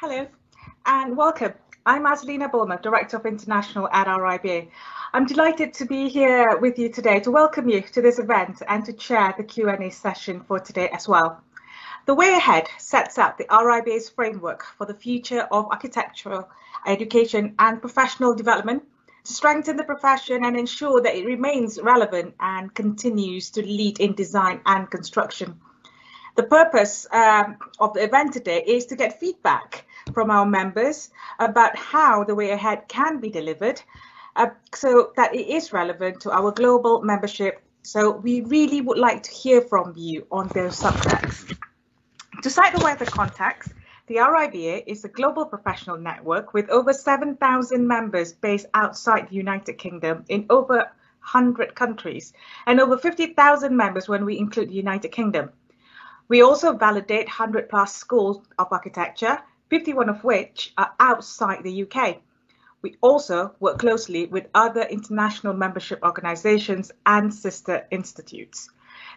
Hello and welcome. I'm Azlina Bulmer, Director of International at RIBA. I'm delighted to be here with you today to welcome you to this event and to chair the Q&A session for today as well. The Way Ahead sets out the RIBA's framework for the future of architectural education and professional development to strengthen the profession and ensure that it remains relevant and continues to lead in design and construction. The purpose of the event today is to get feedback from our members about how the way ahead can be delivered so that it is relevant to our global membership. So we really would like to hear from you on those subjects. To cite the wider context, the RIBA is a global professional network with over 7,000 members based outside the United Kingdom in over 100 countries and over 50,000 members when we include the United Kingdom. We also validate 100 plus schools of architecture, 51 of which are outside the UK. We also work closely with other international membership organisations and sister institutes.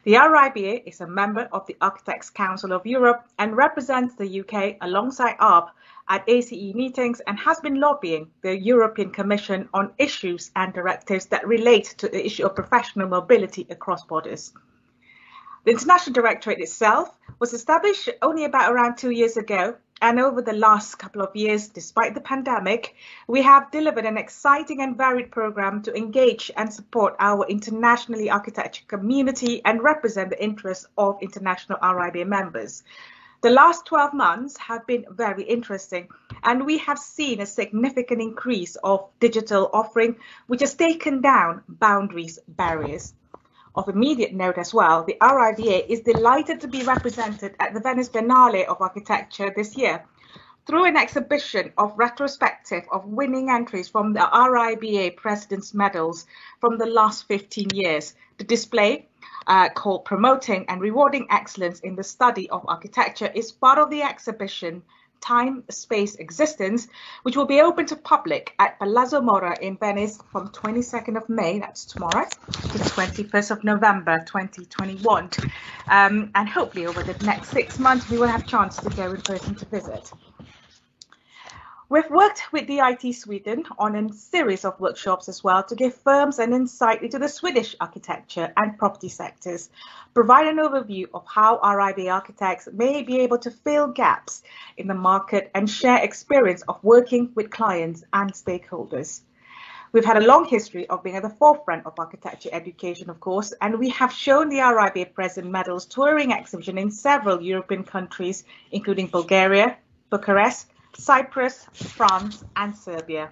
The RIBA is a member of the Architects Council of Europe and represents the UK alongside ARB at ACE meetings and has been lobbying the European Commission on issues and directives that relate to the issue of professional mobility across borders. The International Directorate itself was established only about around 2 years ago, and over the last couple of years, despite the pandemic, we have delivered an exciting and varied program to engage and support our internationally architecture community and represent the interests of international RIBA members. The last 12 months have been very interesting, and we have seen a significant increase of digital offering, which has taken down boundaries barriers. Of immediate note as well, the RIBA is delighted to be represented at the Venice Biennale of Architecture this year through an exhibition of retrospective of winning entries from the RIBA President's Medals from the last 15 years. The display, called Promoting and Rewarding Excellence in the Study of Architecture, is part of the exhibition Time, Space, Existence, which will be open to public at Palazzo Mora in Venice from 22nd of May, that's tomorrow, to 21st of November 2021. And hopefully over the next 6 months, we will have a chance to go in person to visit. We've worked with DIT Sweden on a series of workshops as well to give firms an insight into the Swedish architecture and property sectors, provide an overview of how RIBA architects may be able to fill gaps in the market and share experience of working with clients and stakeholders. We've had a long history of being at the forefront of architecture education, of course, and we have shown the RIBA President Medals touring exhibition in several European countries, including Bulgaria, Bucharest, Cyprus, France, and Serbia.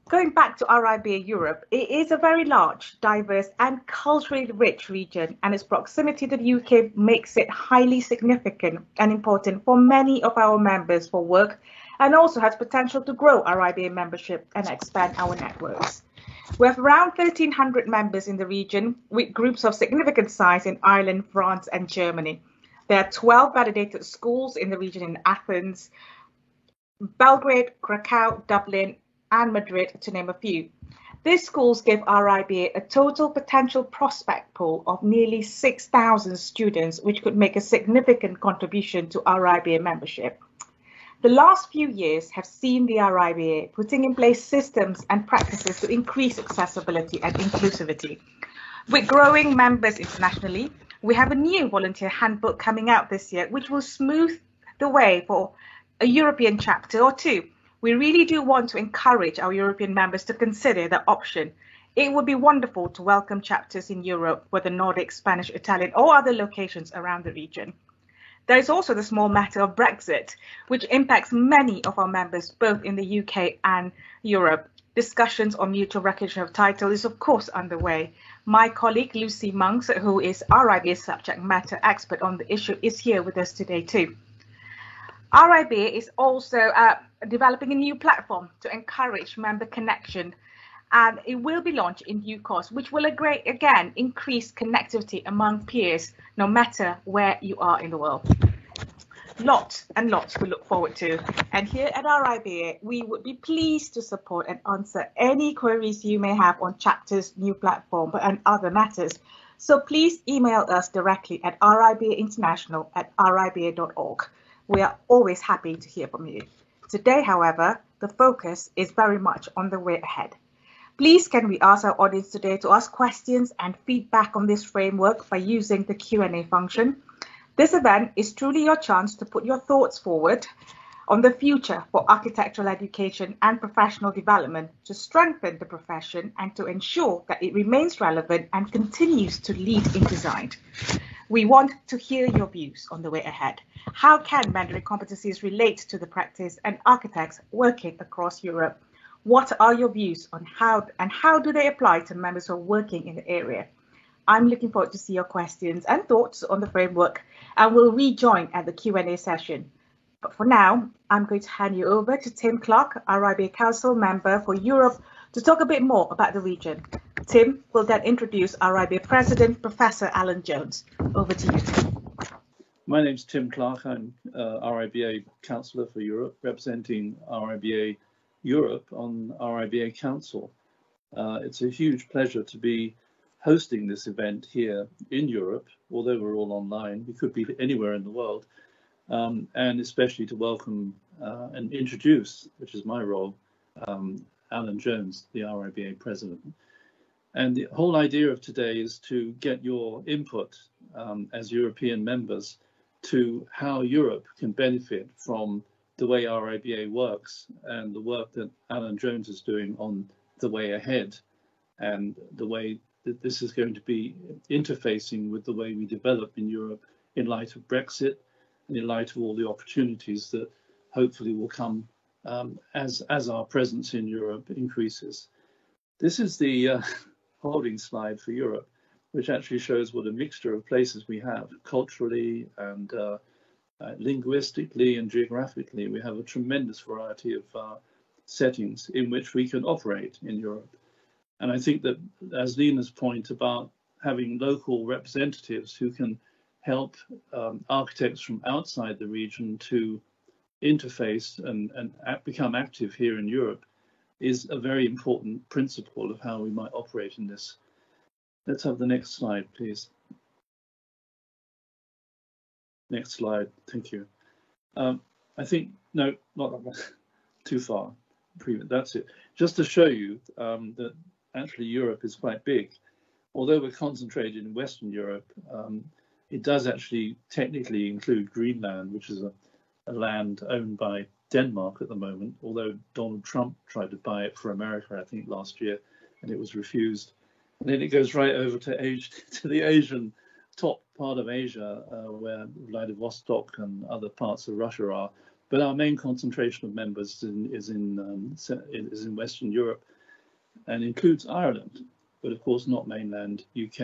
Going back to RIBA Europe, it is a very large, diverse, and culturally rich region, and its proximity to the UK makes it highly significant and important for many of our members for work, and also has potential to grow RIBA membership and expand our networks. We have around 1,300 members in the region, with groups of significant size in Ireland, France, and Germany. There are 12 validated schools in the region in Athens, Belgrade, Krakow, Dublin, and Madrid, to name a few. These schools give RIBA a total potential prospect pool of nearly 6,000 students, which could make a significant contribution to RIBA membership. The last few years have seen the RIBA putting in place systems and practices to increase accessibility and inclusivity. With growing members internationally, we have a new volunteer handbook coming out this year, which will smooth the way for a European chapter or two. We really do want to encourage our European members to consider that option. It would be wonderful to welcome chapters in Europe, whether Nordic, Spanish, Italian, or other locations around the region. There is also the small matter of Brexit, which impacts many of our members, both in the UK and Europe. Discussions on mutual recognition of title is of course underway. My colleague Lucy Monks, who is RIBA's subject matter expert on the issue, is here with us today too. RIBA is also developing a new platform to encourage member connection, and it will be launched in due course, which will again increase connectivity among peers, no matter where you are in the world. Lots and lots we look forward to, and here at RIBA, we would be pleased to support and answer any queries you may have on chapters, new platform, and other matters. So please email us directly at ribainternational@riba.org. We are always happy to hear from you. Today, however, the focus is very much on the way ahead. Please can we ask our audience today to ask questions and feedback on this framework by using the Q&A function. This event is truly your chance to put your thoughts forward on the future for architectural education and professional development to strengthen the profession and to ensure that it remains relevant and continues to lead in design. We want to hear your views on the way ahead. How can Mandarin competencies relate to the practice and architects working across Europe? What are your views on how do they apply to members who are working in the area? I'm looking forward to see your questions and thoughts on the framework, and we'll rejoin at the Q&A session. But for now, I'm going to hand you over to Tim Clark, RIBA Council member for Europe, to talk a bit more about the region. Tim will then introduce RIBA President, Professor Alan Jones. Over to you, Tim. My name's Tim Clark. I'm RIBA Councillor for Europe, representing RIBA Europe on RIBA Council. It's a huge pleasure to be hosting this event here in Europe, although we're all online. We could be anywhere in the world, and especially to welcome and introduce, which is my role, Alan Jones, the RIBA President. And the whole idea of today is to get your input as European members to how Europe can benefit from the way RIBA works and the work that Alan Jones is doing on the way ahead, and the way that this is going to be interfacing with the way we develop in Europe in light of Brexit and in light of all the opportunities that hopefully will come as our presence in Europe increases. This is the holding slide for Europe, which actually shows what a mixture of places we have culturally and linguistically and geographically. We have a tremendous variety of settings in which we can operate in Europe. And I think that, as Lena's point about having local representatives who can help architects from outside the region to interface and become active here in Europe, is a very important principle of how we might operate in this. Let's have the next slide, please. Next slide, thank you. I think, no, not too far. That's it. Just to show you that actually Europe is quite big. Although we're concentrated in Western Europe, it does actually technically include Greenland, which is a land owned by Denmark at the moment, although Donald Trump tried to buy it for America, I think, last year, and it was refused. And then it goes right over to the Asian top part of Asia, where Vladivostok and other parts of Russia are. But our main concentration of members is in Western Europe, and includes Ireland, but of course not mainland UK.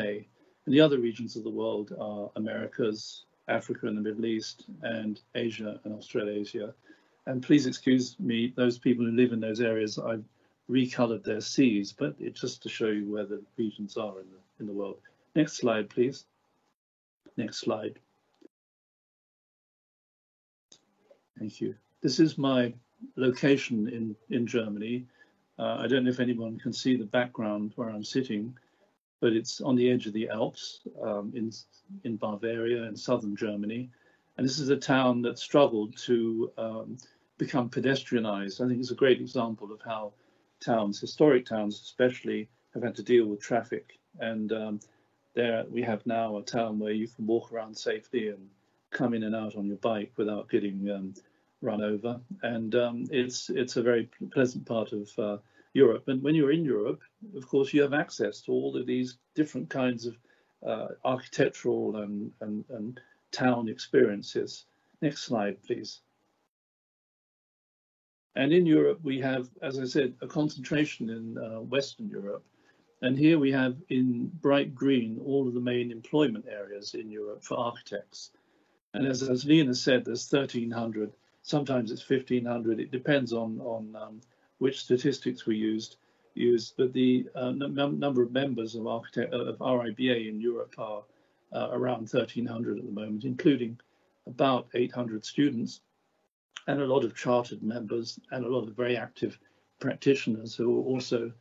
And the other regions of the world are Americas, Africa and the Middle East, and Asia and Australasia. And please excuse me, those people who live in those areas, I've recolored their seas, but it's just to show you where the regions are in the world. Next slide, please. Next slide. Thank you. This is my location in Germany. I don't know if anyone can see the background where I'm sitting, but it's on the edge of the Alps in Bavaria in southern Germany. And this is a town that struggled to become pedestrianized. I think it's a great example of how towns, historic towns especially, have had to deal with traffic. And there we have now a town where you can walk around safely and come in and out on your bike without getting run over. And it's a very pleasant part of Europe. And when you're in Europe, of course, you have access to all of these different kinds of architectural and town experiences. Next slide, please. And in Europe, we have, as I said, a concentration in Western Europe. And here we have in bright green all of the main employment areas in Europe for architects. And as Lena said, there's 1,300, sometimes it's 1,500. It depends on which statistics we used. But the number of members of RIBA in Europe are around 1,300 at the moment, including about 800 students and a lot of chartered members and a lot of very active practitioners who are also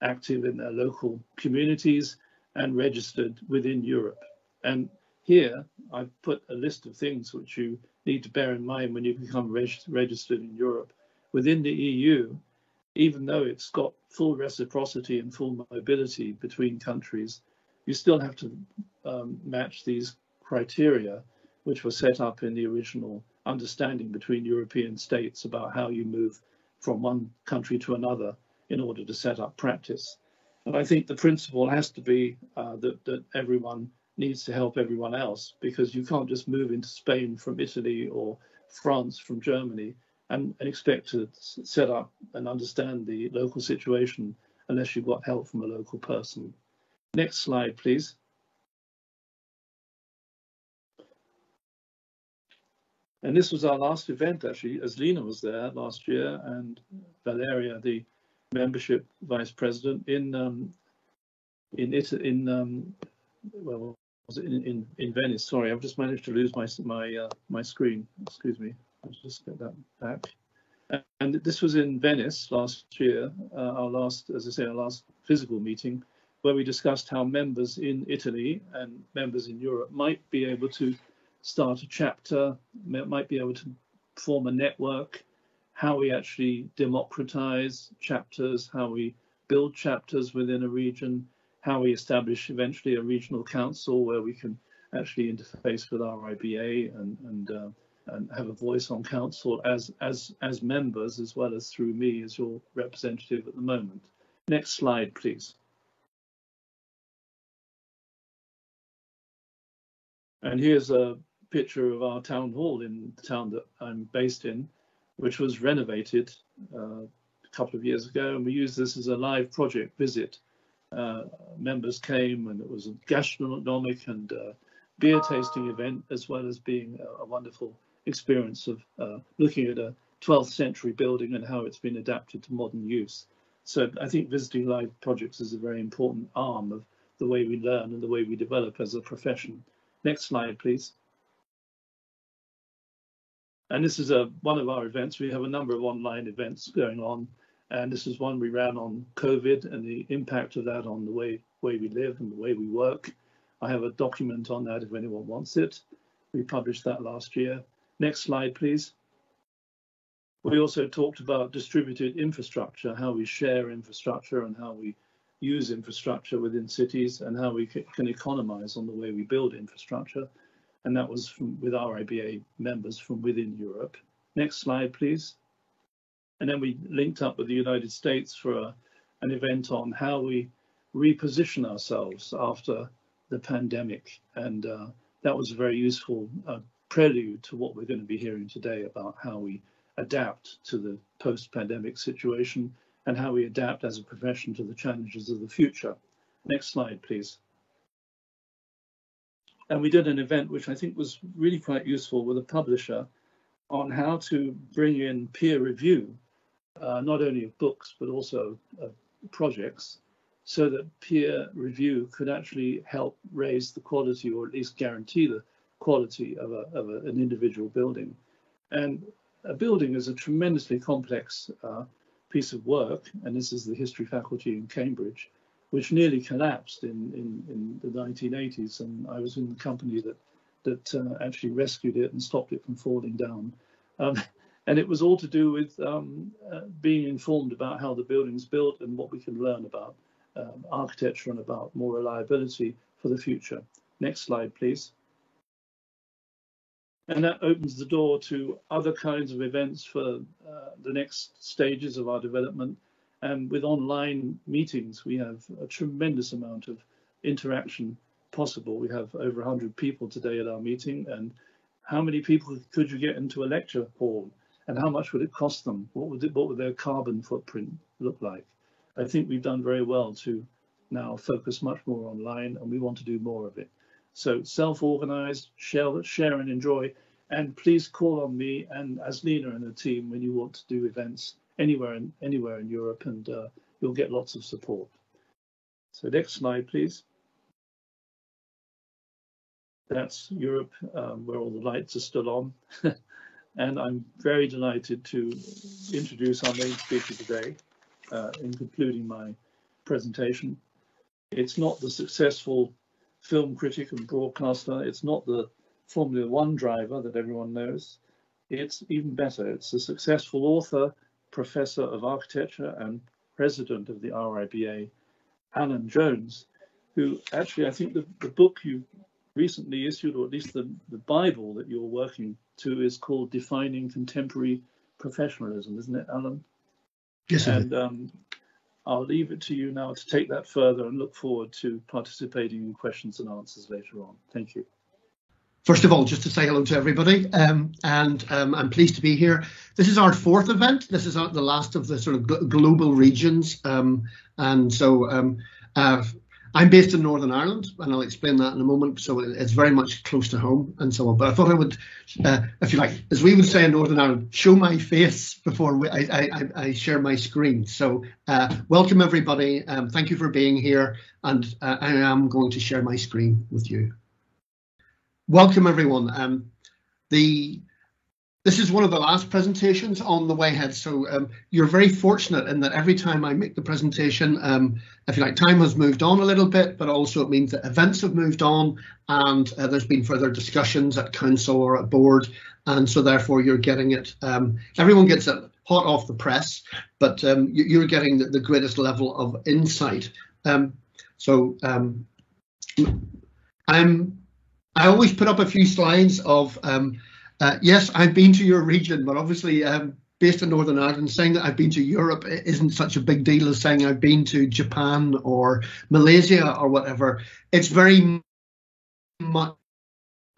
active in their local communities and registered within Europe. And here I've put a list of things which you need to bear in mind when you become registered in Europe. Within the EU, even though it's got full reciprocity and full mobility between countries, you still have to match these criteria which were set up in the original understanding between European states about how you move from one country to another in order to set up practice. And I think the principle has to be that everyone needs to help everyone else, because you can't just move into Spain from Italy or France from Germany and expect to set up and understand the local situation unless you've got help from a local person. Next slide, please. And this was our last event, actually, as Lena was there last year, and Valeria, the membership vice president, in Venice. Sorry, I've just managed to lose my screen. Excuse me. Let's just get that back. And this was in Venice last year, our last physical meeting, where we discussed how members in Italy and members in Europe might be able to start a chapter, might be able to form a network, how we actually democratize chapters, how we build chapters within a region, how we establish eventually a regional council where we can actually interface with our IBA and have a voice on council as members, as well as through me as your representative at the moment. Next slide, please. And here's a picture of our town hall in the town that I'm based in, which was renovated a couple of years ago, and we used this as a live project visit. Members came, and it was a gastronomic and beer tasting event, as well as being a wonderful experience of looking at a 12th century building and how it's been adapted to modern use. So I think visiting live projects is a very important arm of the way we learn and the way we develop as a profession. Next slide, please. And this is one of our events. We have a number of online events going on, and this is one we ran on COVID and the impact of that on the way we live and the way we work. I have a document on that if anyone wants it. We published that last year. Next slide, please. We also talked about distributed infrastructure, how we share infrastructure and how we use infrastructure within cities and how we can economize on the way we build infrastructure. And that was with our IBA members from within Europe. Next slide, please. And then we linked up with the United States for an event on how we reposition ourselves after the pandemic. And that was a very useful prelude to what we're going to be hearing today about how we adapt to the post-pandemic situation and how we adapt as a profession to the challenges of the future. Next slide, please. And we did an event which I think was really quite useful with a publisher on how to bring in peer review, not only of books, but also of projects, so that peer review could actually help raise the quality, or at least guarantee the quality of an individual building. And a building is a tremendously complex piece of work, and this is the history faculty in Cambridge, which nearly collapsed in the 1980s, and I was in the company that actually rescued it and stopped it from falling down. And it was all to do with being informed about how the building's built and what we can learn about architecture and about more reliability for the future. Next slide, please. And that opens the door to other kinds of events for the next stages of our development. And with online meetings, we have a tremendous amount of interaction possible. We have over 100 people today at our meeting. And how many people could you get into a lecture hall? And how much would it cost them? What would their carbon footprint look like? I think we've done very well to now focus much more online, and we want to do more of it. So self-organized, share and enjoy. And please call on me and Aslina and the team when you want to do events anywhere in Europe, and you'll get lots of support. So next slide, please. That's Europe, where all the lights are still on. And I'm very delighted to introduce our main speaker today in concluding my presentation. It's not the successful film critic and broadcaster. It's not the Formula One driver that everyone knows. It's even better. It's a successful author, professor of architecture and president of the RIBA, Alan Jones, who actually, I think the book you recently issued, or at least the Bible that you're working to, is called Defining Contemporary Professionalism, isn't it, Alan? Yes, and I'll leave it to you now to take that further and look forward to participating in questions and answers later on. Thank you. First of all, just to say hello to everybody, I'm pleased to be here. This is our fourth event. This is the last of the sort of global regions, and so I'm based in Northern Ireland, and I'll explain that in a moment. So it's very much close to home and so on. But I thought I would, if you like, as we would say in Northern Ireland, show my face before I share my screen. So welcome everybody. Thank you for being here, and I am going to share my screen with you. Welcome everyone. This is one of the last presentations on the way ahead, so you're very fortunate in that every time I make the presentation, if you like, time has moved on a little bit, but also it means that events have moved on, and there's been further discussions at council or at board, and so therefore you're getting it. Everyone gets it hot off the press, but you're getting the greatest level of insight. I always put up a few slides of. Yes, I've been to your region, but obviously based in Northern Ireland, saying that I've been to Europe isn't such a big deal as saying I've been to Japan or Malaysia or whatever. It's very much,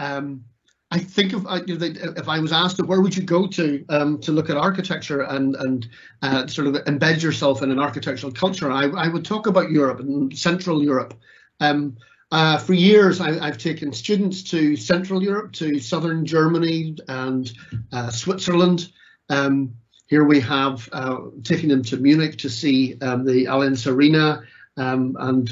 I think if I was asked where would you go to look at architecture and sort of embed yourself in an architectural culture, I would talk about Europe and Central Europe. For years, I've taken students to Central Europe, to Southern Germany and Switzerland. Here we have taken them to Munich to see the Allianz Arena and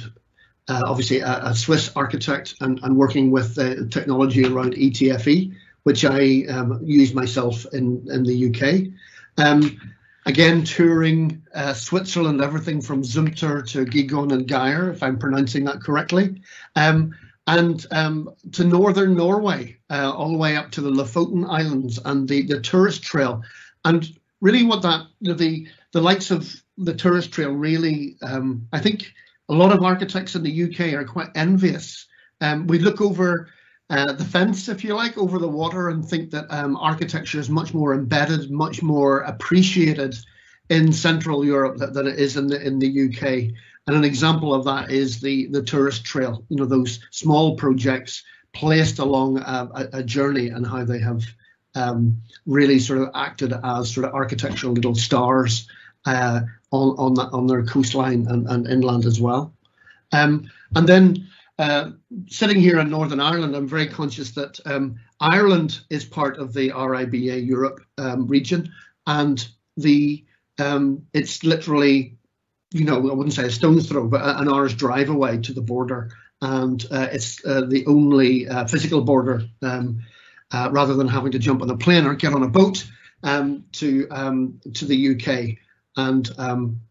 obviously a Swiss architect and working with technology around ETFE, which I use myself in the UK. Again, touring Switzerland, everything from Zumthor to Gigon and Geier, if I'm pronouncing that correctly, and to northern Norway, all the way up to the Lofoten Islands and the tourist trail. And really what that, the likes of the tourist trail really, I think a lot of architects in the UK are quite envious. We look over the fence, if you like, over the water and think that architecture is much more embedded, much more appreciated in Central Europe than it is in the UK. And an example of that is the tourist trail, you know, those small projects placed along a journey and how they have really sort of acted as sort of architectural little stars on their coastline and inland as well. And then sitting here in Northern Ireland, I'm very conscious that Ireland is part of the RIBA Europe region, and it's literally, you know, I wouldn't say a stone's throw, but an hour's drive away to the border, and it's the only physical border, rather than having to jump on a plane or get on a boat to the UK. And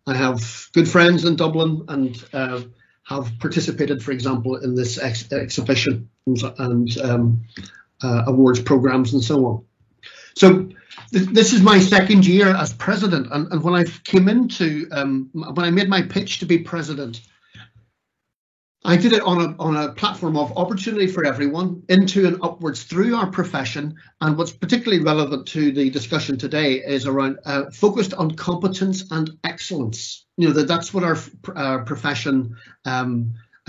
I have good friends in Dublin and have participated, for example, in this exhibition and awards programs and so on. So this is my second year as president, and when I came into, when I made my pitch to be president, I did it on a platform of opportunity for everyone, into and upwards through our profession. And what's particularly relevant to the discussion today is around focused on competence and excellence. You know, that's what our profession, I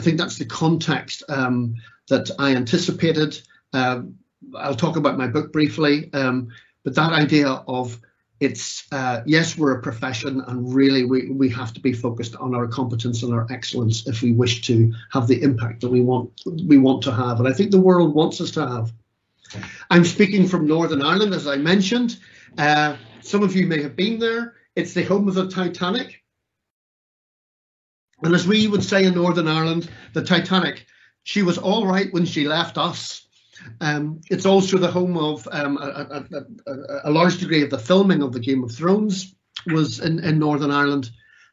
think that's the context that I anticipated. I'll talk about my book briefly, but that idea of it's, yes, we're a profession, and really we have to be focused on our competence and our excellence if we wish to have the impact that we want to have, and I think the world wants us to have. I'm speaking from Northern Ireland, as I mentioned. Some of you may have been there. It's the home of the Titanic. And as we would say in Northern Ireland, the Titanic, she was all right when she left us. It's also the home of a large degree of the filming of the Game of Thrones was in Northern Ireland.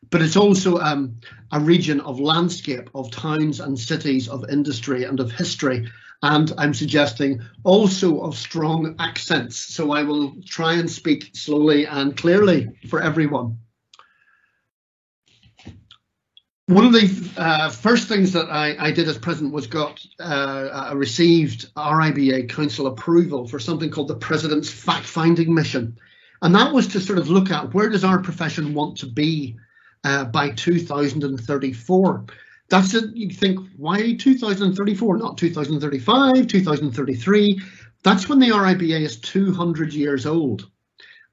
but it's also a region of landscape, of towns and cities, of industry and of history. And I'm suggesting also of strong accents. So I will try and speak slowly and clearly for everyone. One of the first things that I did as president was I received RIBA Council approval for something called the President's Fact-Finding Mission. And that was to sort of look at where does our profession want to be by 2034. That's it. You think, why 2034, not 2035, 2033? That's when the RIBA is 200 years old.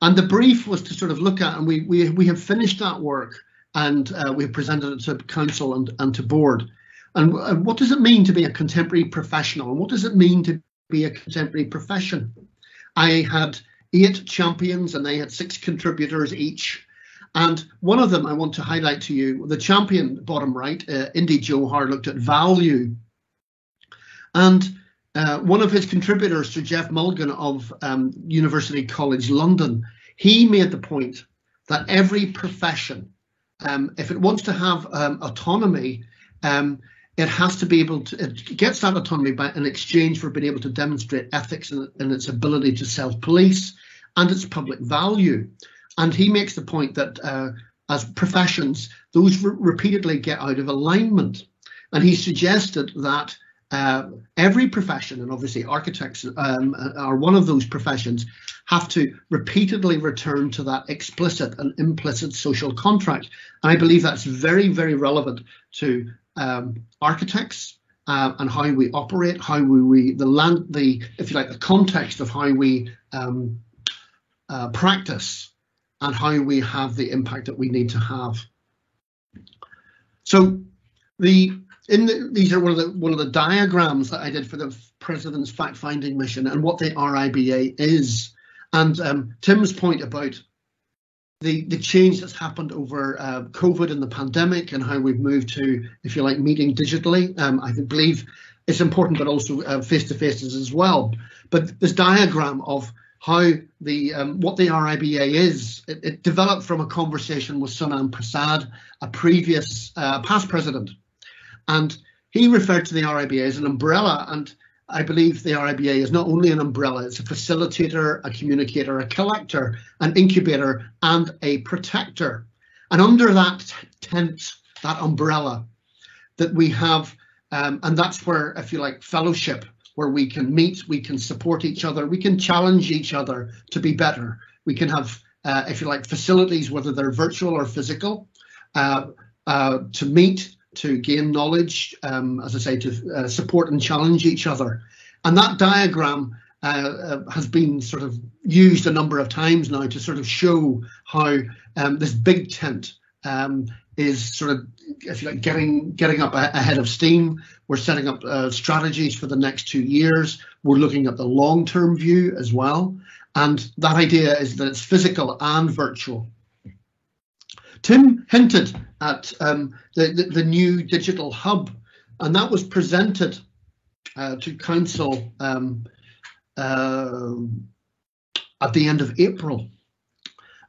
And the brief was to sort of look at, and we have finished that work, and we have presented it to council and to board. And what does it mean to be a contemporary professional? And what does it mean to be a contemporary profession? I had 8 champions and they had 6 contributors each. And one of them I want to highlight to you, the champion, bottom right, Indy Johar, looked at value. And one of his contributors, Sir Jeff Mulligan of University College London, he made the point that every profession, if it wants to have autonomy, it has to be able to, it gets that autonomy by in exchange for being able to demonstrate ethics and its ability to self-police and its public value. And he makes the point that as professions, those repeatedly get out of alignment. And he suggested that every profession, and obviously architects are one of those professions, have to repeatedly return to that explicit and implicit social contract. And I believe that's very, very relevant to architects and how we operate, how if you like, the context of how we practice and how we have the impact that we need to have. So these are one of the diagrams that I did for the President's Fact-Finding Mission and what the RIBA is. And Tim's point about the change that's happened over COVID and the pandemic and how we've moved to, if you like, meeting digitally, I believe it's important, but also face-to-faces as well. But this diagram of how what the RIBA is, it developed from a conversation with Sonam Prasad, a previous past president, and he referred to the RIBA as an umbrella. And I believe the RIBA is not only an umbrella, it's a facilitator, a communicator, a collector, an incubator, and a protector. And under that tent, that umbrella, that we have, and that's where, if you like, fellowship, where we can meet, we can support each other, we can challenge each other to be better. We can have, if you like, facilities, whether they're virtual or physical, to meet, to gain knowledge, as I say, to support and challenge each other. And that diagram has been sort of used a number of times now to sort of show how this big tent is sort of, if you like, getting up ahead of steam. We're setting up strategies for the next 2 years. We're looking at the long-term view as well. And that idea is that it's physical and virtual. Tim hinted at the new digital hub, and that was presented to council at the end of April.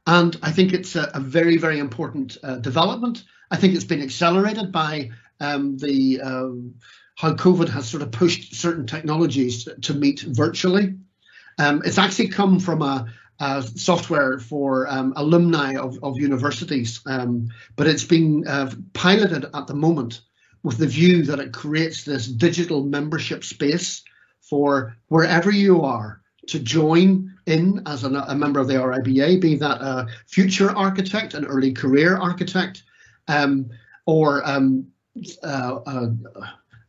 And I think it's a very, very important development. I think it's been accelerated by how COVID has sort of pushed certain technologies to meet virtually. It's actually come from a software for alumni of universities, but it's being piloted at the moment with the view that it creates this digital membership space for wherever you are to join in as a member of the RIBA, be that a future architect, an early career architect, or I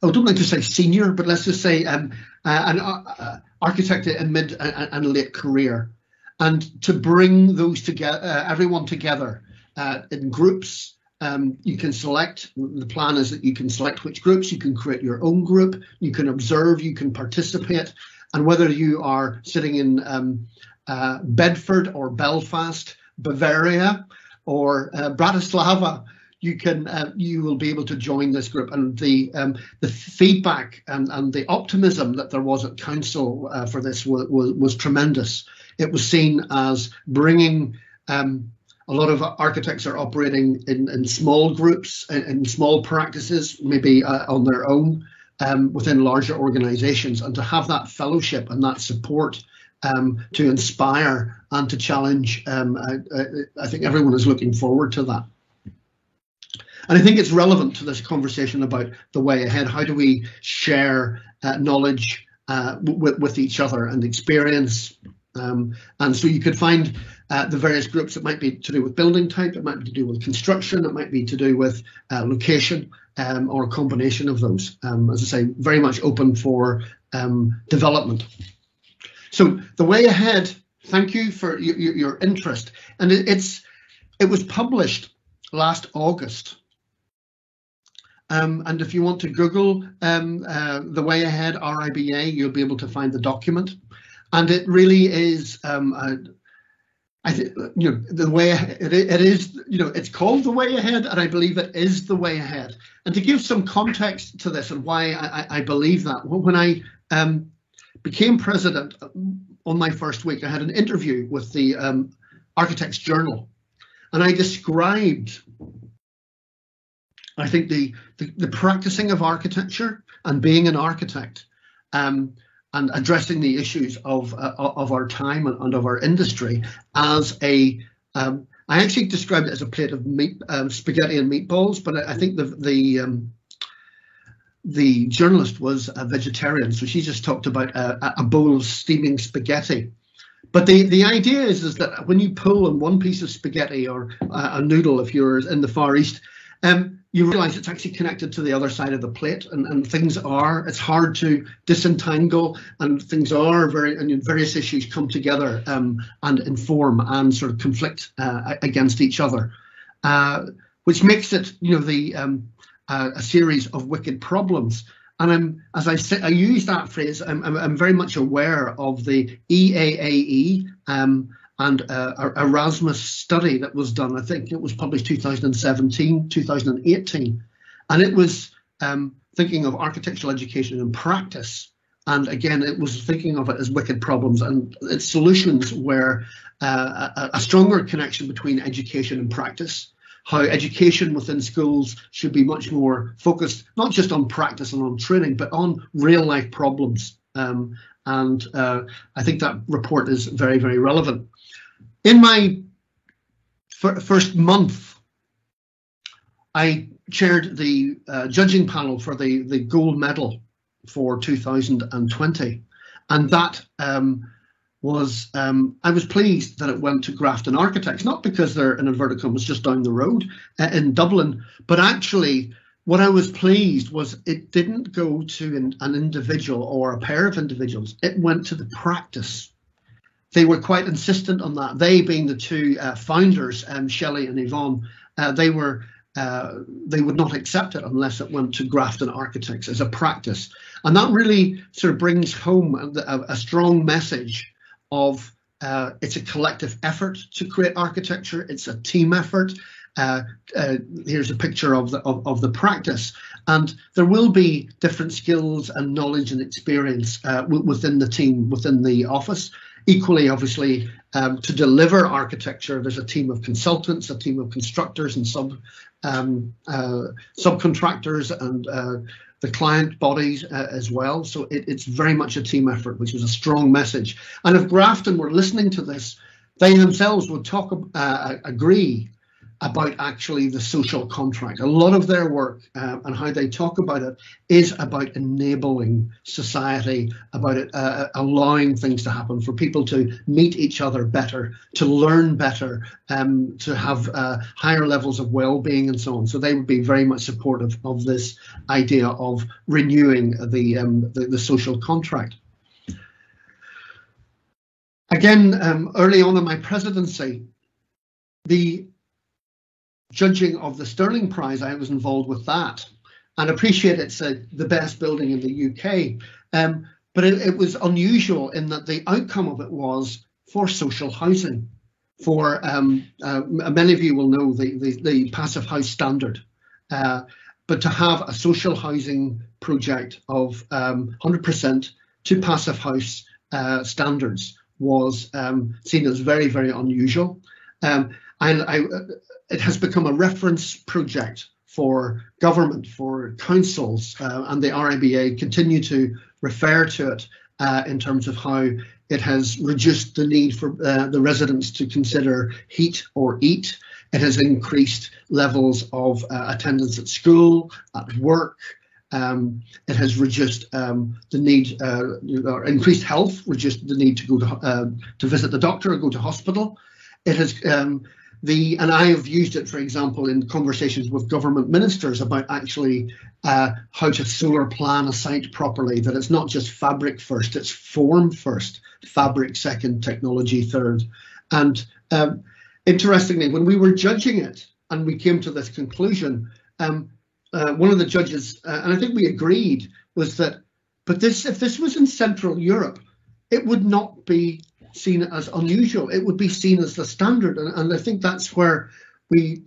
don't like to say senior, but let's just say an architect in mid and late career. And to bring those together, everyone together in groups. You can select, the plan is that you can select which groups, you can create your own group, you can observe, you can participate. And whether you are sitting in Bedford or Belfast, Bavaria or Bratislava, you will be able to join this group. And the feedback and the optimism that there was at council for this was tremendous. It was seen as bringing a A lot of architects are operating in small groups, in small practices, maybe on their own, within larger organizations, and to have that fellowship and that support to inspire and to challenge, I think everyone is looking forward to that. And I think it's relevant to this conversation about the way ahead. How do we share knowledge with each other and experience? And so you could find the various groups. It might be to do with building type, it might be to do with construction, it might be to do with location, or a combination of those. As I say, very much open for development. So the way ahead, thank you for your interest. And it was published last August. And if you want to Google the way ahead RIBA, you'll be able to find the document. And it really is, I think, the way it is, it's called the way ahead, and I believe it is the way ahead. And to give some context to this and why I believe that, when I became president on my first week, I had an interview with the Architects Journal, and I described, I think, the practicing of architecture and being an architect, and addressing the issues of our time and of our industry as I actually described it as a plate of spaghetti and meatballs, but I think the journalist was a vegetarian, so she just talked about a bowl of steaming spaghetti. But the idea is that when you pull on one piece of spaghetti or a noodle, if you're in the Far East, you realize it's actually connected to the other side of the plate, and it's hard to disentangle, and various issues come together and inform and sort of conflict against each other, which makes it, a series of wicked problems. And as I say, I use that phrase, I'm very much aware of the EAAE, and Erasmus study that was done. I think it was published 2017, 2018, and it was thinking of architectural education in practice. And again, it was thinking of it as wicked problems, and its solutions were a stronger connection between education and practice, how education within schools should be much more focused, not just on practice and on training, but on real life problems. And I think that report is very, very relevant. In my first month, I chaired the judging panel for the gold medal for 2020, and that was I was pleased that it went to Grafton Architects, not because they're in inverted commas just down the road in Dublin, but actually what I was pleased was it didn't go to an individual or a pair of individuals. It went to the practice. They were quite insistent on that. They, being the two founders, Shelley and Yvonne, they would not accept it unless it went to Grafton Architects as a practice. And that really sort of brings home a strong message of it's a collective effort to create architecture. It's a team effort. Here's a picture of the practice, and there will be different skills and knowledge and experience within the team, within the office. Equally, obviously, to deliver architecture, there's a team of consultants, a team of constructors and subcontractors, and the client bodies as well. So it's very much a team effort, which is a strong message. And if Grafton were listening to this, they themselves would agree about actually the social contract. A lot of their work and how they talk about it is about enabling society, about it allowing things to happen, for people to meet each other better, to learn better, to have higher levels of well-being and so on. So they would be very much supportive of this idea of renewing the social contract. Again, early on in my presidency, the judging of the Stirling Prize, I was involved with that, and appreciate it's the best building in the UK. But it was unusual in that the outcome of it was for social housing. For many of you will know the Passive House Standard, but to have a social housing project of 100% to Passive House standards was seen as very, very unusual. It has become a reference project for government, for councils, and the RIBA continue to refer to it in terms of how it has reduced the need for the residents to consider heat or eat. It has increased levels of attendance at school, at work. It has reduced the need, or increased health, reduced the need to go to visit the doctor or go to hospital. It has and I have used it, for example, in conversations with government ministers about actually how to solar plan a site properly, that it's not just fabric first, it's form first, fabric second, technology third. And interestingly, when we were judging it and we came to this conclusion, one of the judges, and I think we agreed, was that, but if this was in Central Europe, it would not be seen as unusual. It would be seen as the standard, and I think that's where we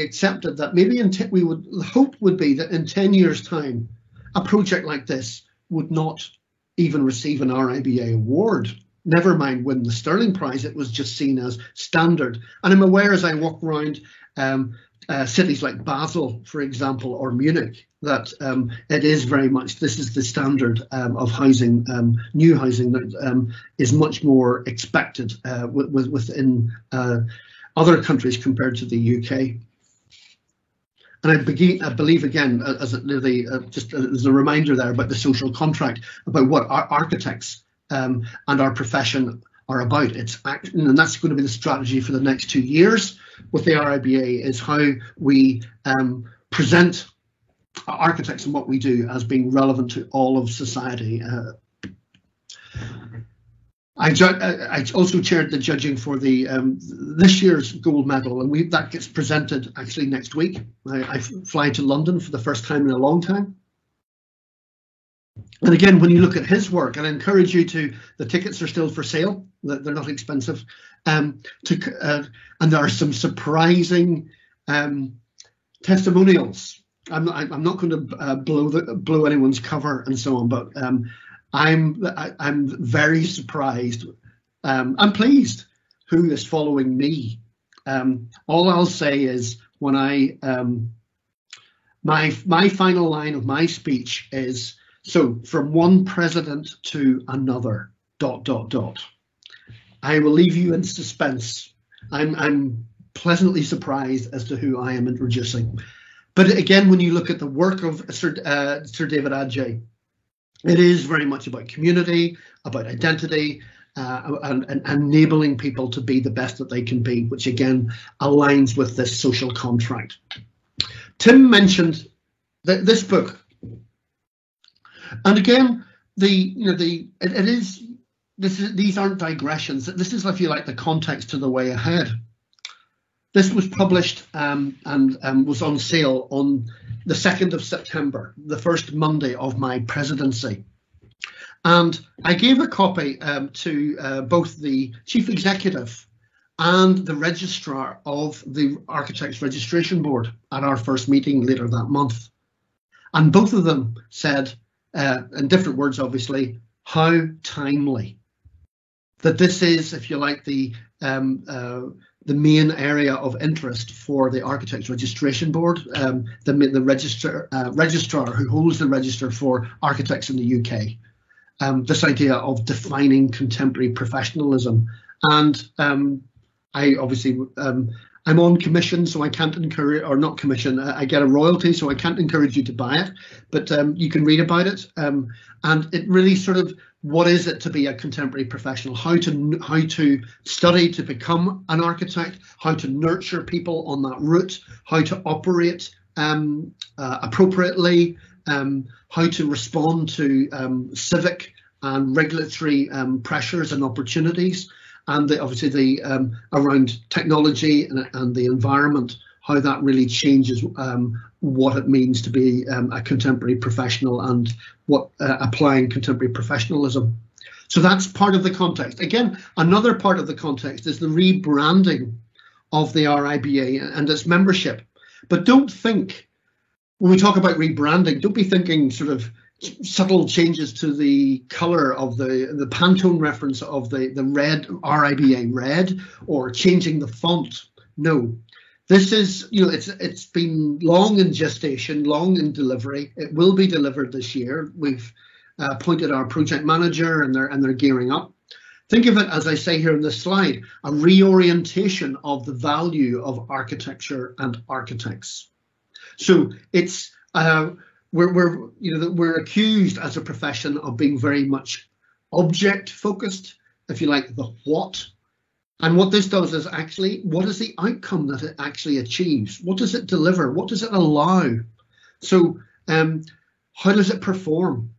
accepted that maybe the hope would be that in 10 years' time, a project like this would not even receive an RIBA award. Never mind win the Sterling Prize. It was just seen as standard. And I'm aware as I walk around cities like Basel, for example, or Munich, that it is very much, this is the standard of housing, new housing that is much more expected within other countries compared to the UK. And I believe again, just as a reminder there about the social contract, about what our architects and our profession are about. It's action, and that's going to be the strategy for the next 2 years with the RIBA, is how we present architects and what we do as being relevant to all of society. I also chaired the judging for the this year's gold medal, and that gets presented actually next week. I fly to London for the first time in a long time. And again, when you look at his work, and I encourage you to, the tickets are still for sale, they're not expensive, and there are some surprising testimonials. I'm not going to blow anyone's cover and so on, but I'm very surprised. I'm pleased who is following me. All I'll say is when my final line of my speech is, so from one president to another, ... I will leave you in suspense. I'm pleasantly surprised as to who I am introducing. But again, when you look at the work of Sir David Adjaye, it is very much about community, about identity, and enabling people to be the best that they can be, which again aligns with this social contract. Tim mentioned this book. And again, these aren't digressions. This is, if you like, the context to the way ahead. This was published and was on sale on the 2nd of September, the first Monday of my presidency. And I gave a copy to both the chief executive and the registrar of the Architects Registration Board at our first meeting later that month. And both of them said, in different words, obviously, how timely. That this is, if you like, the main area of interest for the Architects Registration Board, the registrar who holds the register for architects in the UK. This idea of defining contemporary professionalism. And I obviously, I'm on commission, so I can't encourage, or not commission, I get a royalty, so I can't encourage you to buy it, but you can read about it. And it really sort of, what is it to be a contemporary professional? How to study to become an architect, how to nurture people on that route, how to operate appropriately, how to respond to civic and regulatory pressures and opportunities, and obviously around technology and the environment, how that really changes what it means to be a contemporary professional and what applying contemporary professionalism. So that's part of the context. Again, another part of the context is the rebranding of the RIBA and its membership. But don't think, when we talk about rebranding, don't be thinking sort of subtle changes to the color of the Pantone reference of the red RIBA red, or changing the font. No, this is, it's been long in gestation, long in delivery. It will be delivered this year. We've appointed our project manager, and they're gearing up. Think of it, as I say here in this slide, a reorientation of the value of architecture and architects. So it's we're accused as a profession of being very much object focused, if you like, the what. And what this does is actually, what is the outcome that it actually achieves? What does it deliver? What does it allow? So how does it perform?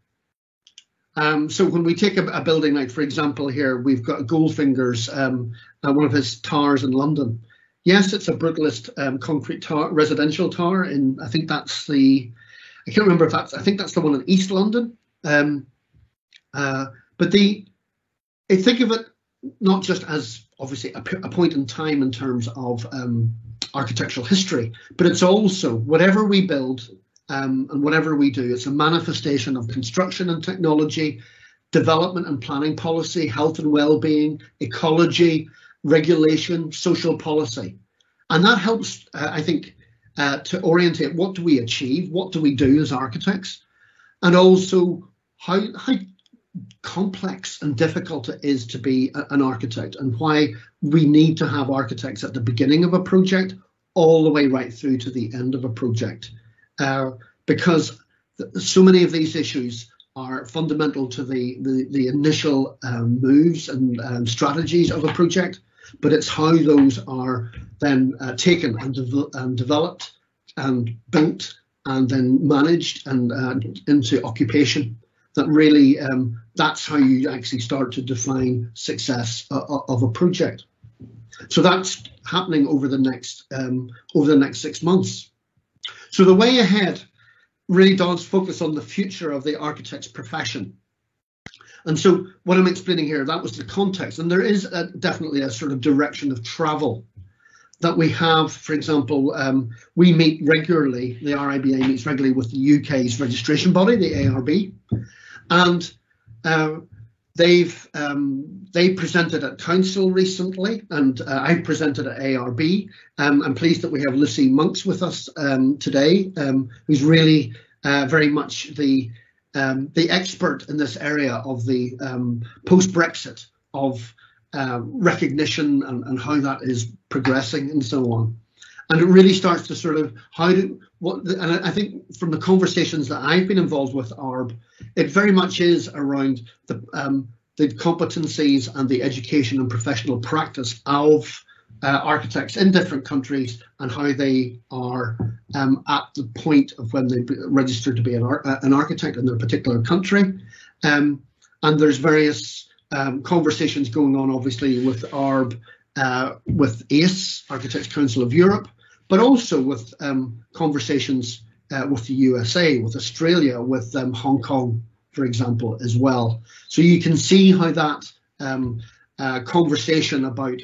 So when we take a building, like for example here, we've got Goldfinger's, one of his towers in London. Yes, it's a brutalist concrete tower, residential tower, and I think that's I can't remember if I think that's the one in East London. But think of it not just as obviously a point in time in terms of architectural history, but it's also whatever we build and whatever we do, it's a manifestation of construction and technology, development and planning policy, health and well-being, ecology, regulation, social policy. And that helps, I think, to orientate what do we achieve, what do we do as architects, and also how complex and difficult it is to be an architect, and why we need to have architects at the beginning of a project all the way right through to the end of a project, because so many of these issues are fundamental to the initial moves and strategies of a project, but it's how those are then taken and developed and built and then managed and into occupation that really that's how you actually start to define success of a project. So that's happening over the next 6 months. So the way ahead really does focus on the future of the architect's profession. And so what I'm explaining here, that was the context, and there is definitely a sort of direction of travel that we have. For example, we meet regularly, the RIBA meets regularly with the UK's registration body, the ARB, and they presented at council recently, and I presented at ARB. I'm pleased that we have Lucy Monks with us today, who's really very much the expert in this area of the post-Brexit of recognition and how that is progressing and so on. And it really starts to sort of and I think from the conversations that I've been involved with ARB, it very much is around the competencies and the education and professional practice of architects in different countries, and how they are at the point of when they register to be an architect in their particular country. And there's various conversations going on, obviously, with ARB, with ACE, Architects Council of Europe, but also with conversations with the USA, with Australia, with Hong Kong, for example, as well. So you can see how that conversation about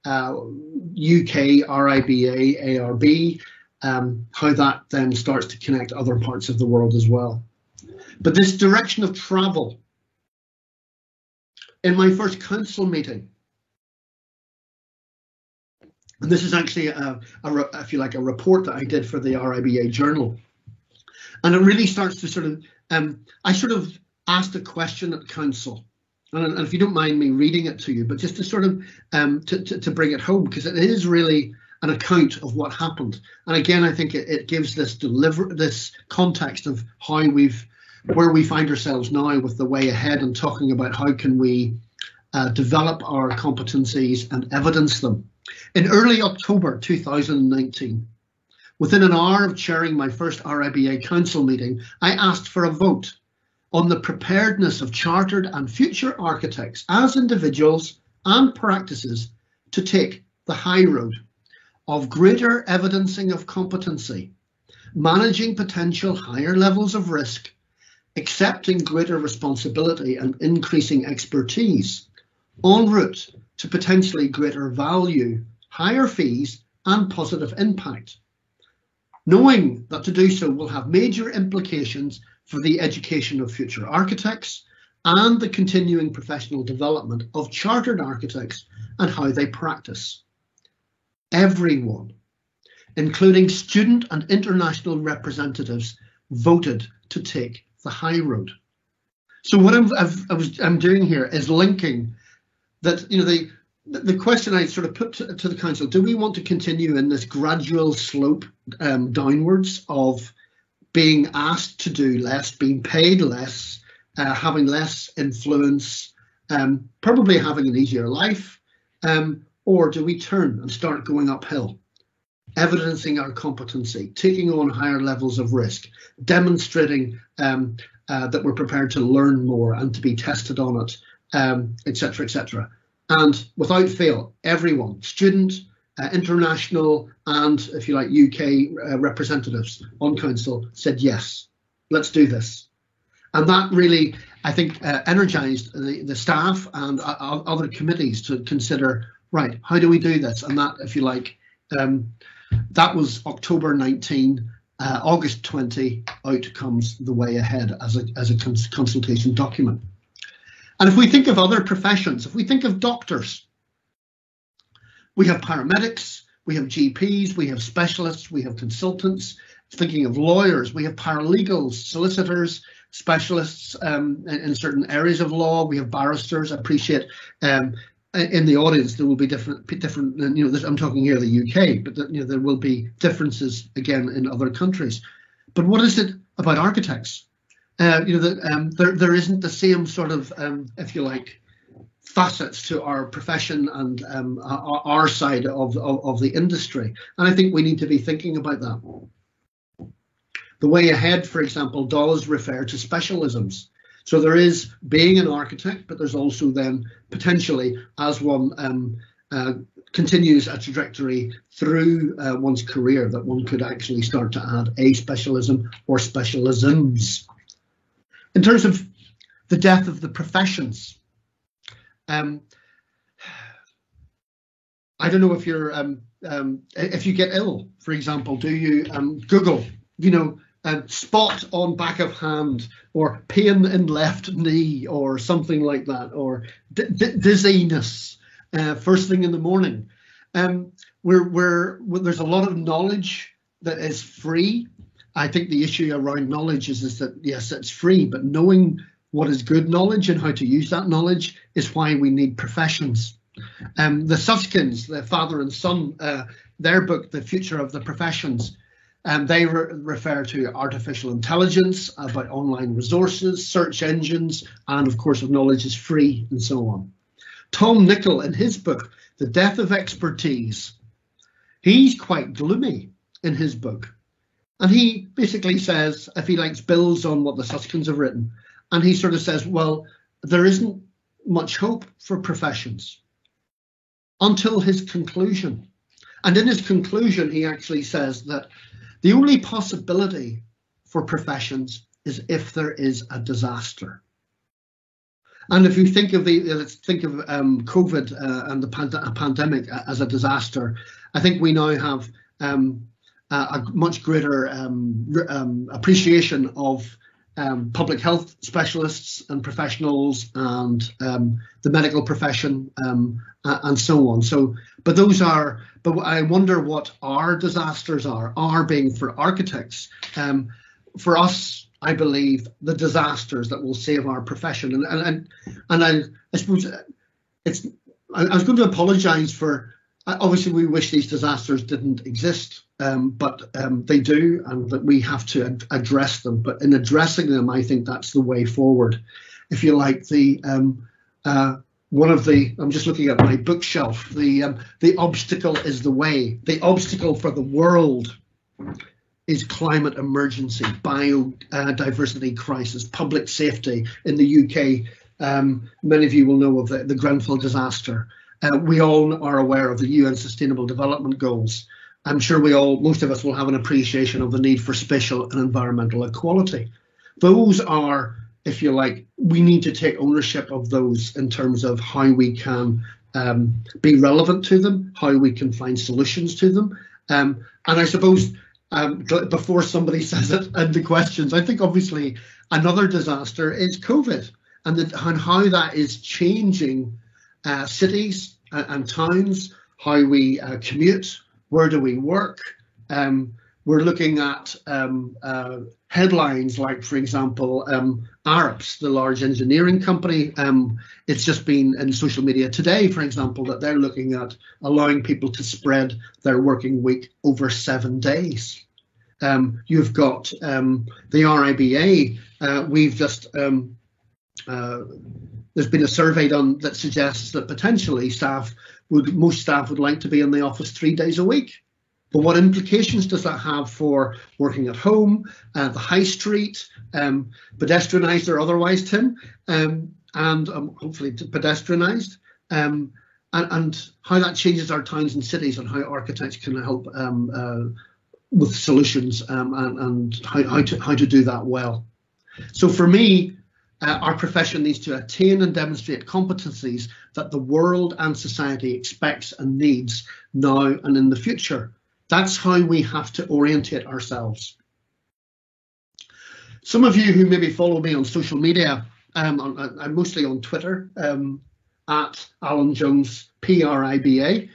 UK, RIBA, ARB, how that then starts to connect other parts of the world as well. But this direction of travel, in my first council meeting, and this is actually if you like, a report that I did for the RIBA Journal, and it really starts to sort of, I sort of asked a question at council, and if you don't mind me reading it to you, but just to sort of to bring it home, because it is really an account of what happened. And again, I think it gives this context of how where we find ourselves now with the way ahead, and talking about how can we develop our competencies and evidence them. In early October 2019, within an hour of chairing my first RIBA council meeting, I asked for a vote on the preparedness of chartered and future architects as individuals and practices to take the high road of greater evidencing of competency, managing potential higher levels of risk, accepting greater responsibility and increasing expertise, en route to potentially greater value, higher fees and positive impact, knowing that to do so will have major implications for the education of future architects and the continuing professional development of chartered architects and how they practice. Everyone, including student and international representatives, voted to take the high road. So what I'm doing here is linking that, you know, the question I sort of put to the council: do we want to continue in this gradual slope downwards of being asked to do less, being paid less, having less influence, probably having an easier life, or do we turn and start going uphill, evidencing our competency, taking on higher levels of risk, demonstrating that we're prepared to learn more and to be tested on it, etc., etc. And without fail, everyone, student, international, and, if you like, UK representatives on council said, yes, let's do this. And that really, I think, energised the staff and other committees to consider, right, how do we do this? And that, if you like, that was October 19, August 20, out comes the way ahead as a consultation document. And if we think of other professions, if we think of doctors, we have paramedics, we have GPs, we have specialists, we have consultants. Thinking of lawyers, we have paralegals, solicitors, specialists in certain areas of law. We have barristers. I appreciate in the audience there will be different. You know, I'm talking here the UK, but you know, there will be differences again in other countries. But what is it about architects? You know, there isn't the same sort of, if you like, facets to our profession and our side of the industry, and I think we need to be thinking about that. The way ahead, for example, does refer to specialisms. So there is being an architect, but there's also then potentially, as one continues a trajectory through one's career, that one could actually start to add a specialism or specialisms. In terms of the death of the professions, I don't know if you're if you get ill, for example, do you Google, you know, spot on back of hand, or pain in left knee, or something like that, or dizziness first thing in the morning. There's a lot of knowledge that is free. I think the issue around knowledge is that, yes, it's free, but knowing what is good knowledge and how to use that knowledge is why we need professions. The Suskins, the father and son, their book, The Future of the Professions, they refer to artificial intelligence, about online resources, search engines, and of course, if knowledge is free and so on. Tom Nicol, in his book, The Death of Expertise, he's quite gloomy in his book. And he basically says, if he likes, builds on what the Suskins have written, and he sort of says, well, there isn't much hope for professions until his conclusion. And in his conclusion, he actually says that the only possibility for professions is if there is a disaster. And if you think of let's think of COVID and the pandemic as a disaster, I think we now have a much greater appreciation of public health specialists and professionals and the medical profession and so on. So, but I wonder what our disasters are being for architects. For us, I believe the disasters that will save our profession. And I suppose I was going to apologise for. Obviously, we wish these disasters didn't exist, but they do, and that we have to address them. But in addressing them, I think that's the way forward. If you like, I'm just looking at my bookshelf. The obstacle is the way. The obstacle for the world is climate emergency, biodiversity crisis, public safety. In the UK, many of you will know of the Grenfell disaster. We all are aware of the UN Sustainable Development Goals. I'm sure most of us will have an appreciation of the need for spatial and environmental equality. Those are, if you like, we need to take ownership of those in terms of how we can be relevant to them, how we can find solutions to them. And I suppose before somebody says it in the questions, I think obviously Another disaster is COVID, and how that is changing cities and towns, how we commute, where do we work. We're looking at headlines like, for example, Arups, the large engineering company. It's just been in social media today, for example, that they're looking at allowing people to spread their working week over 7 days. You've got the RIBA. We've just there's been a survey done that suggests that potentially most staff would like to be in the office 3 days a week. But what implications does that have for working at home, the high street, pedestrianised or otherwise, Tim, and hopefully pedestrianised, and how that changes our towns and cities, and how architects can help with solutions and how to do that well. So for me, our profession needs to attain and demonstrate competencies that the world and society expects and needs now and in the future. That's how we have to orientate ourselves. Some of you who maybe follow me on social media, I'm mostly on Twitter, at Alan Jones PRIBA.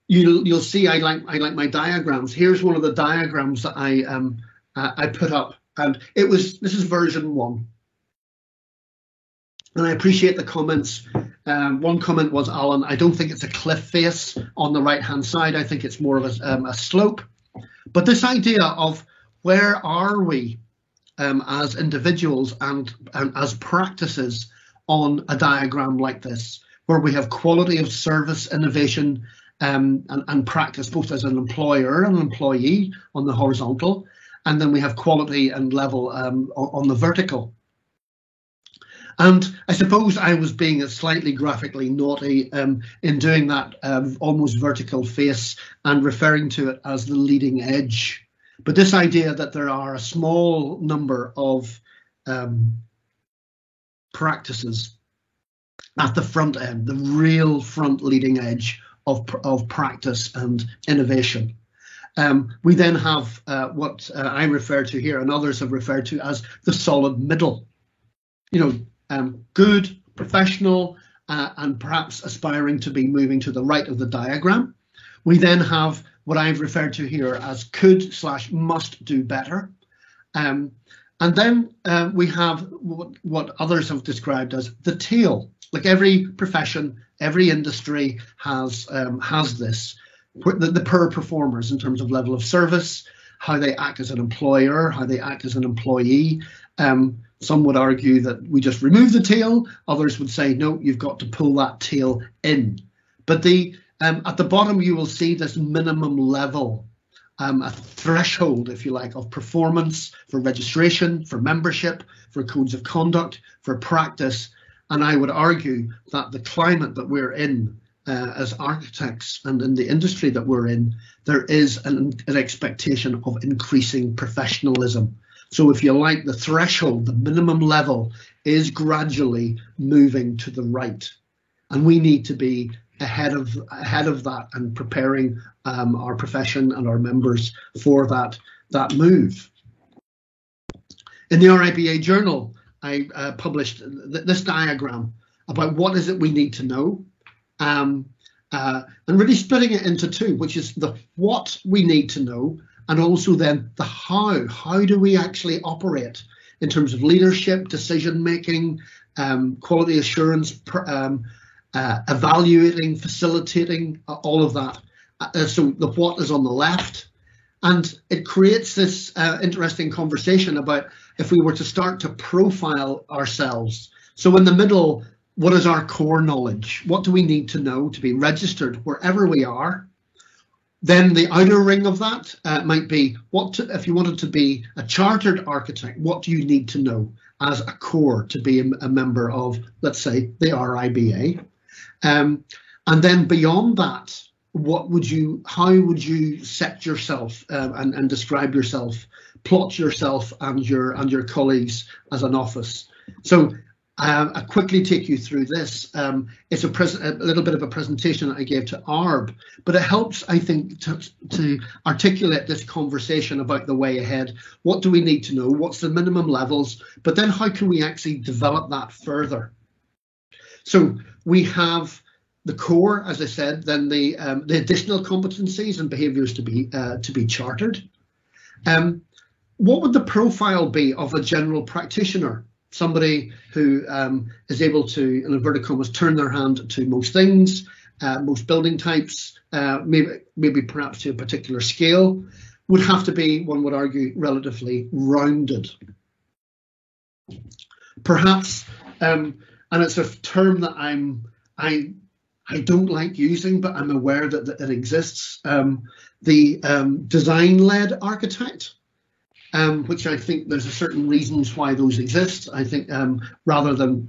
You'll see I like my diagrams. Here's one of the diagrams that I put up, and this is version 1. And I appreciate the comments. One comment was, Alan, I don't think it's a cliff face on the right-hand side. I think it's more of a slope. But this idea of where are we as individuals and as practices on a diagram like this, where we have quality of service, innovation, and practice, both as an employer and an employee on the horizontal, and then we have quality and level on the vertical. And I suppose I was being slightly graphically naughty in doing that almost vertical face and referring to it as the leading edge. But this idea that there are a small number of practices at the front end, the real front leading edge of practice and innovation. We then have what I refer to here and others have referred to as the solid middle. Good, professional, and perhaps aspiring to be moving to the right of the diagram. We then have what I've referred to here as could/must do better. And then we have what others have described as the tail. Like every profession, every industry has this. The poor performers in terms of level of service, how they act as an employer, how they act as an employee. Some would argue that we just remove the tail. Others would say, no, you've got to pull that tail in. But at the bottom, you will see this minimum level, a threshold, if you like, of performance for registration, for membership, for codes of conduct, for practice. And I would argue that the climate that we're in as architects and in the industry that we're in, there is an expectation of increasing professionalism. So if you like, the threshold, the minimum level is gradually moving to the right. And we need to be ahead of that and preparing our profession and our members for that move. In the RIBA journal, I published this diagram about what is it we need to know, and really splitting it into two, which is the what we need to know, and also then the how. How do we actually operate in terms of leadership, decision making, quality assurance, evaluating, facilitating, all of that. So the what is on the left, and it creates this interesting conversation about if we were to start to profile ourselves. So in the middle, what is our core knowledge? What do we need to know to be registered wherever we are? Then the outer ring of that might be, if you wanted to be a chartered architect, what do you need to know as a core to be a member of, let's say, the RIBA? And then beyond that, how would you set yourself and describe yourself, plot yourself and your colleagues as an office? So I'll quickly take you through this. It's a little bit of a presentation that I gave to ARB, but it helps, I think, to articulate this conversation about the way ahead. What do we need to know? What's the minimum levels? But then how can we actually develop that further? So we have the core, as I said, then the additional competencies and behaviours to be chartered. What would the profile be of a general practitioner? Somebody who is able to, in inverted commas, turn their hand to most things, most building types, maybe perhaps to a particular scale, would have to be, one would argue, relatively rounded. Perhaps, and it's a term that I don't like using, but I'm aware that it exists. The design-led architect. Which I think there's a certain reasons why those exist. I think rather than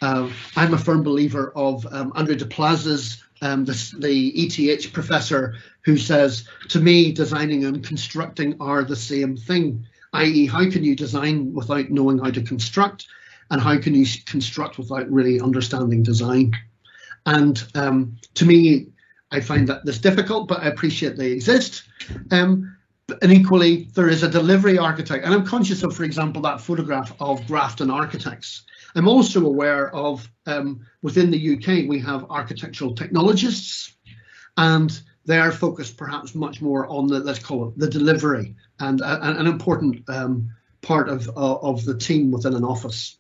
I'm a firm believer of Andre Deplaza's, the ETH professor, who says, to me, designing and constructing are the same thing, i.e. how can you design without knowing how to construct, and how can you construct without really understanding design? And to me, I find that this difficult, but I appreciate they exist. And equally, there is a delivery architect. And I'm conscious of, for example, that photograph of Grafton Architects. I'm also aware of, within the UK, we have architectural technologists, and they are focused perhaps much more on the, let's call it, the delivery, and an important part of the team within an office.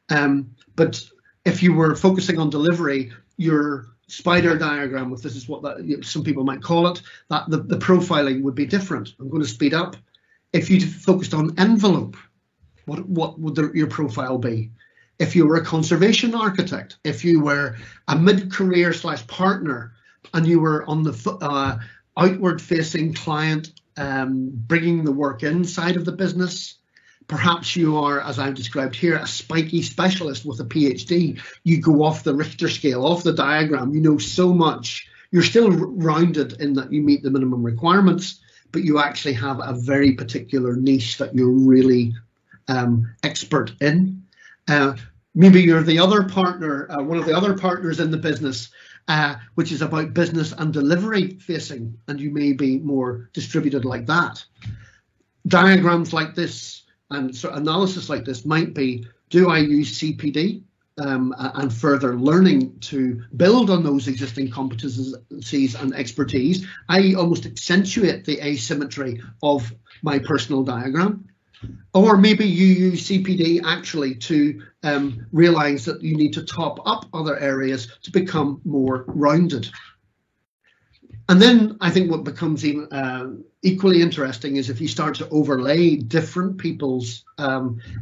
But if you were focusing on delivery, your spider diagram, if this is what some people might call it, that the profiling would be different. I'm going to speed up. If you focused on envelope, what would your profile be? If you were a conservation architect, if you were a mid-career / partner, and you were on the outward-facing client, bringing the work inside of the business. Perhaps you are, as I've described here, a spiky specialist with a PhD. You go off the Richter scale, off the diagram. You know so much. You're still rounded in that you meet the minimum requirements, but you actually have a very particular niche that you're really expert in. Maybe you're the other partner, one of the other partners in the business, which is about business and delivery facing, and you may be more distributed like that. Diagrams like this and so analysis like this might be, do I use CPD and further learning to build on those existing competencies and expertise, i.e. almost accentuate the asymmetry of my personal diagram? Or maybe you use CPD actually to realize that you need to top up other areas to become more rounded. And then I think what becomes even equally interesting is if you start to overlay different people's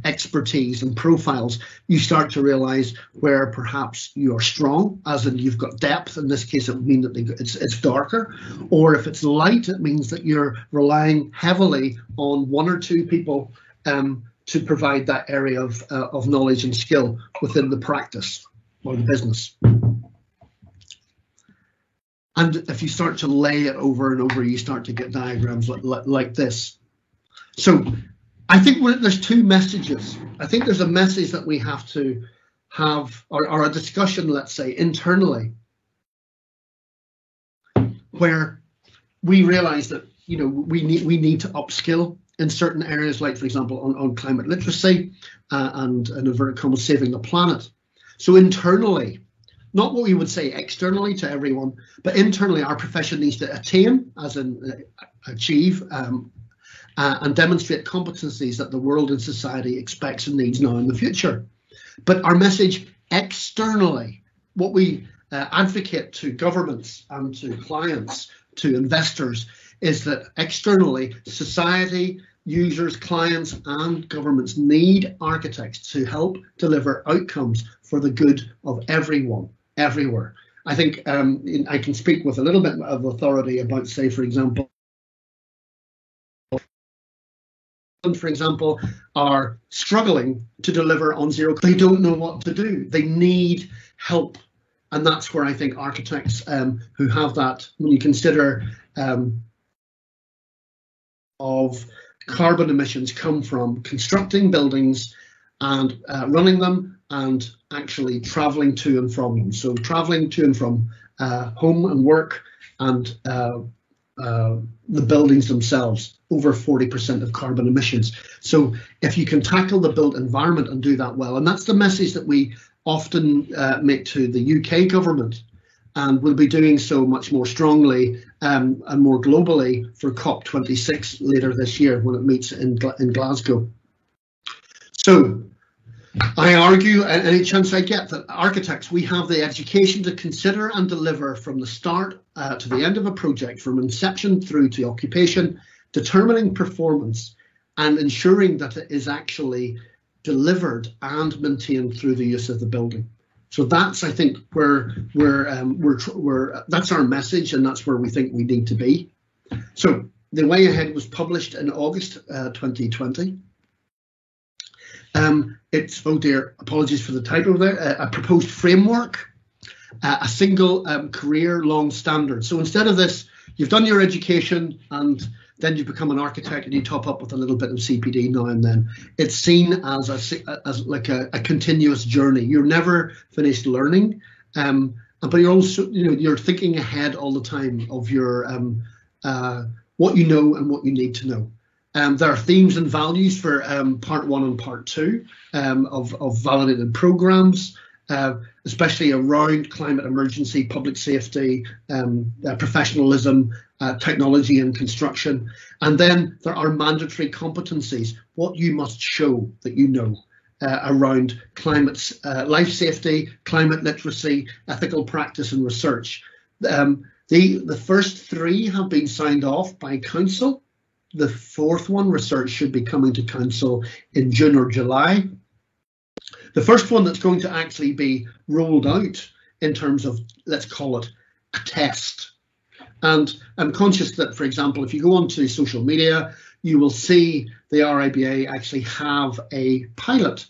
expertise and profiles, you start to realize where perhaps you're strong, as in you've got depth. In this case, it would mean that it's darker. Or if it's light, it means that you're relying heavily on one or two people to provide that area of knowledge and skill within the practice or the business. And if you start to lay it over and over, you start to get diagrams like this. So I think there's two messages. I think there's a message that we have to have, or a discussion, let's say, internally, where we realize that, you know, we need to upskill in certain areas, like, for example, on climate literacy and in inverted commas, saving the planet. So internally, not what we would say externally to everyone, but internally our profession needs to attain, as in achieve, and demonstrate competencies that the world and society expects and needs now in the future. But our message externally, what we advocate to governments and to clients, to investors, is that externally society, users, clients and governments need architects to help deliver outcomes for the good of everyone, everywhere. I think I can speak with a little bit of authority about, say, for example, are struggling to deliver on zero. They don't know what to do. They need help. And that's where I think architects who have that, when you consider of carbon emissions come from constructing buildings and running them, and actually traveling to and from them. So traveling to and from home and work and the buildings themselves, over 40% of carbon emissions. So if you can tackle the built environment and do that well, and that's the message that we often make to the UK government, and we'll be doing so much more strongly and more globally for COP26 later this year when it meets in Glasgow. So I argue, any chance I get, that architects, we have the education to consider and deliver from the start to the end of a project, from inception through to occupation, determining performance and ensuring that it is actually delivered and maintained through the use of the building. So that's, I think, where that's our message, and that's where we think we need to be. So the Way Ahead was published in August 2020. It's, oh dear, apologies for the typo there, a proposed framework, a single career-long standard. So instead of this, you've done your education and then you become an architect and you top up with a little bit of CPD now and then. It's seen as like a continuous journey. You're never finished learning, but you're also, you're thinking ahead all the time of your what you know and what you need to know. There are themes and values for part 1 and part 2 of validated programs, especially around climate emergency, public safety, professionalism, technology and construction. And then there are mandatory competencies, what you must show that you know around climate, life safety, climate literacy, ethical practice and research. The first 3 have been signed off by Council. The 4th one, research, should be coming to Council in June or July. The first one that's going to actually be rolled out in terms of, let's call it a test. And I'm conscious that, for example, if you go onto social media, you will see the RIBA actually have a pilot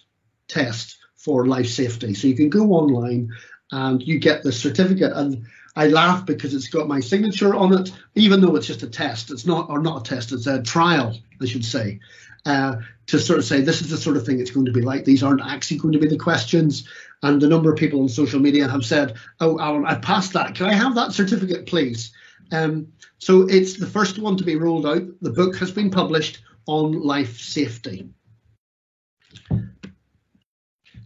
test for life safety. So you can go online and you get the certificate. And I laugh because it's got my signature on it, even though it's just a test. It's not, or not a test, it's a trial, I should say, to sort of say this is the sort of thing it's going to be like. These aren't actually going to be the questions. And the number of people on social media have said, oh, Alan, I passed that. Can I have that certificate, please? So it's the first one to be rolled out. The book has been published on life safety.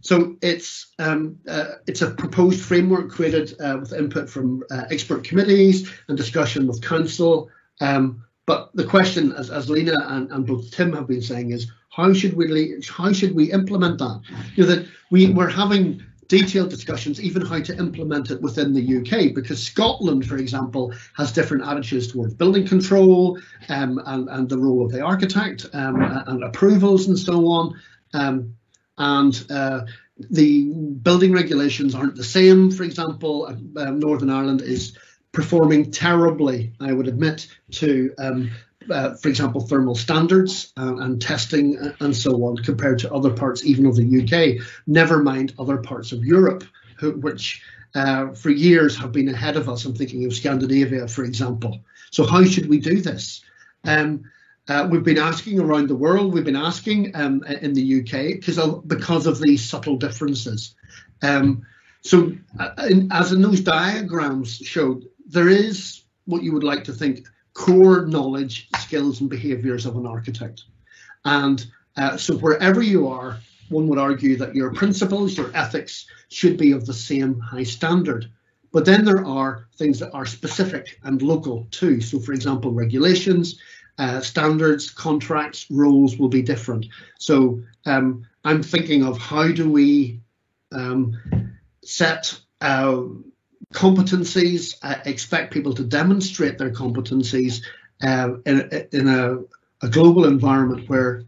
So it's a proposed framework created with input from expert committees and discussion with Council. But the question, as Lena and both Tim have been saying, is how should we implement that? That we're having detailed discussions, even how to implement it within the UK, because Scotland, for example, has different attitudes towards building control and the role of the architect and approvals and so on. The building regulations aren't the same. For example, Northern Ireland is performing terribly, I would admit, to, for example, thermal standards and testing and so on, compared to other parts even of the UK, never mind other parts of Europe, which for years have been ahead of us. I'm thinking of Scandinavia, for example. So how should we do this? We've been asking around the world, we've been asking in the UK because of these subtle differences. So as in those diagrams showed, there is what you would like to think core knowledge, skills and behaviours of an architect. And so wherever you are, one would argue that your principles, your ethics should be of the same high standard. But then there are things that are specific and local too. So for example, regulations, standards, contracts, rules will be different. So I'm thinking of how do we set competencies, expect people to demonstrate their competencies in a global environment where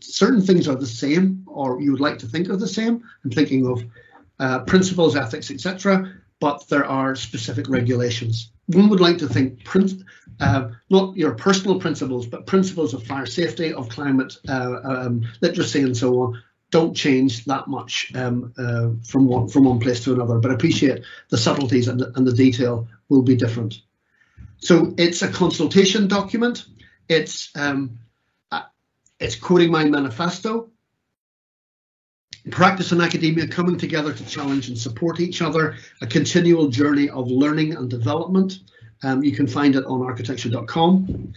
certain things are the same, or you would like to think are the same. I'm thinking of principles, ethics, etc., but there are specific regulations. One would like to think not your personal principles, but principles of fire safety, of climate literacy and so on, don't change that much from one place to another, but appreciate the subtleties and the detail will be different. So it's a consultation document. It's quoting my manifesto. Practice and academia coming together to challenge and support each other, a continual journey of learning and development. You can find it on architecture.com.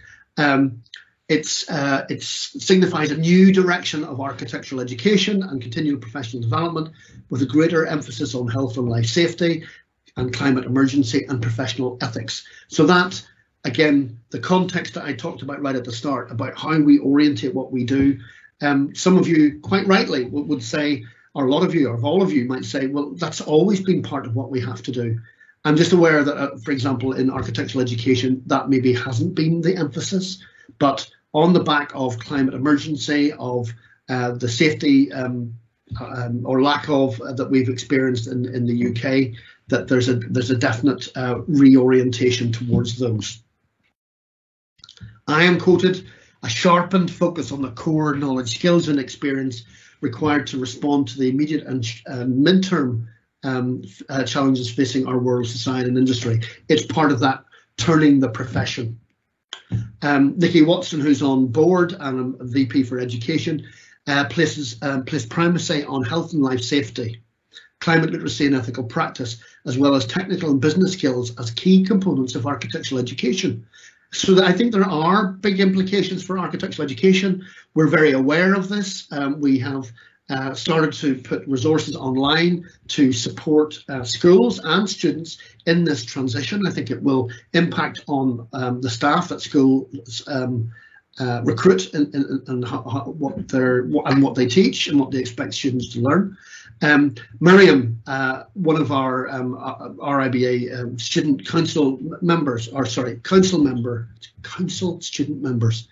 It signifies a new direction of architectural education and continual professional development with a greater emphasis on health and life safety and climate emergency and professional ethics. So that, again, the context that I talked about right at the start about how we orientate what we do. Some of you quite rightly would say, or a lot of you, or all of you might say, well, that's always been part of what we have to do. I'm just aware that, for example, in architectural education, that maybe hasn't been the emphasis, but on the back of climate emergency, of the safety or lack of that we've experienced in the UK, that there's a definite reorientation towards those. I am quoted, a sharpened focus on the core knowledge, skills and experience required to respond to the immediate and midterm challenges facing our world, society and industry. It's part of that turning the profession. Nikki Watson, who's on board and I'm a VP for education, placed primacy on health and life safety, climate literacy and ethical practice, as well as technical and business skills as key components of architectural education. So that I think there are big implications for architectural education. We're very aware of this. We have started to put resources online to support schools and students in this transition. I think it will impact on the staff that schools recruit and what they teach and what they expect students to learn. Miriam, one of our RIBA student council members, or sorry, council student members.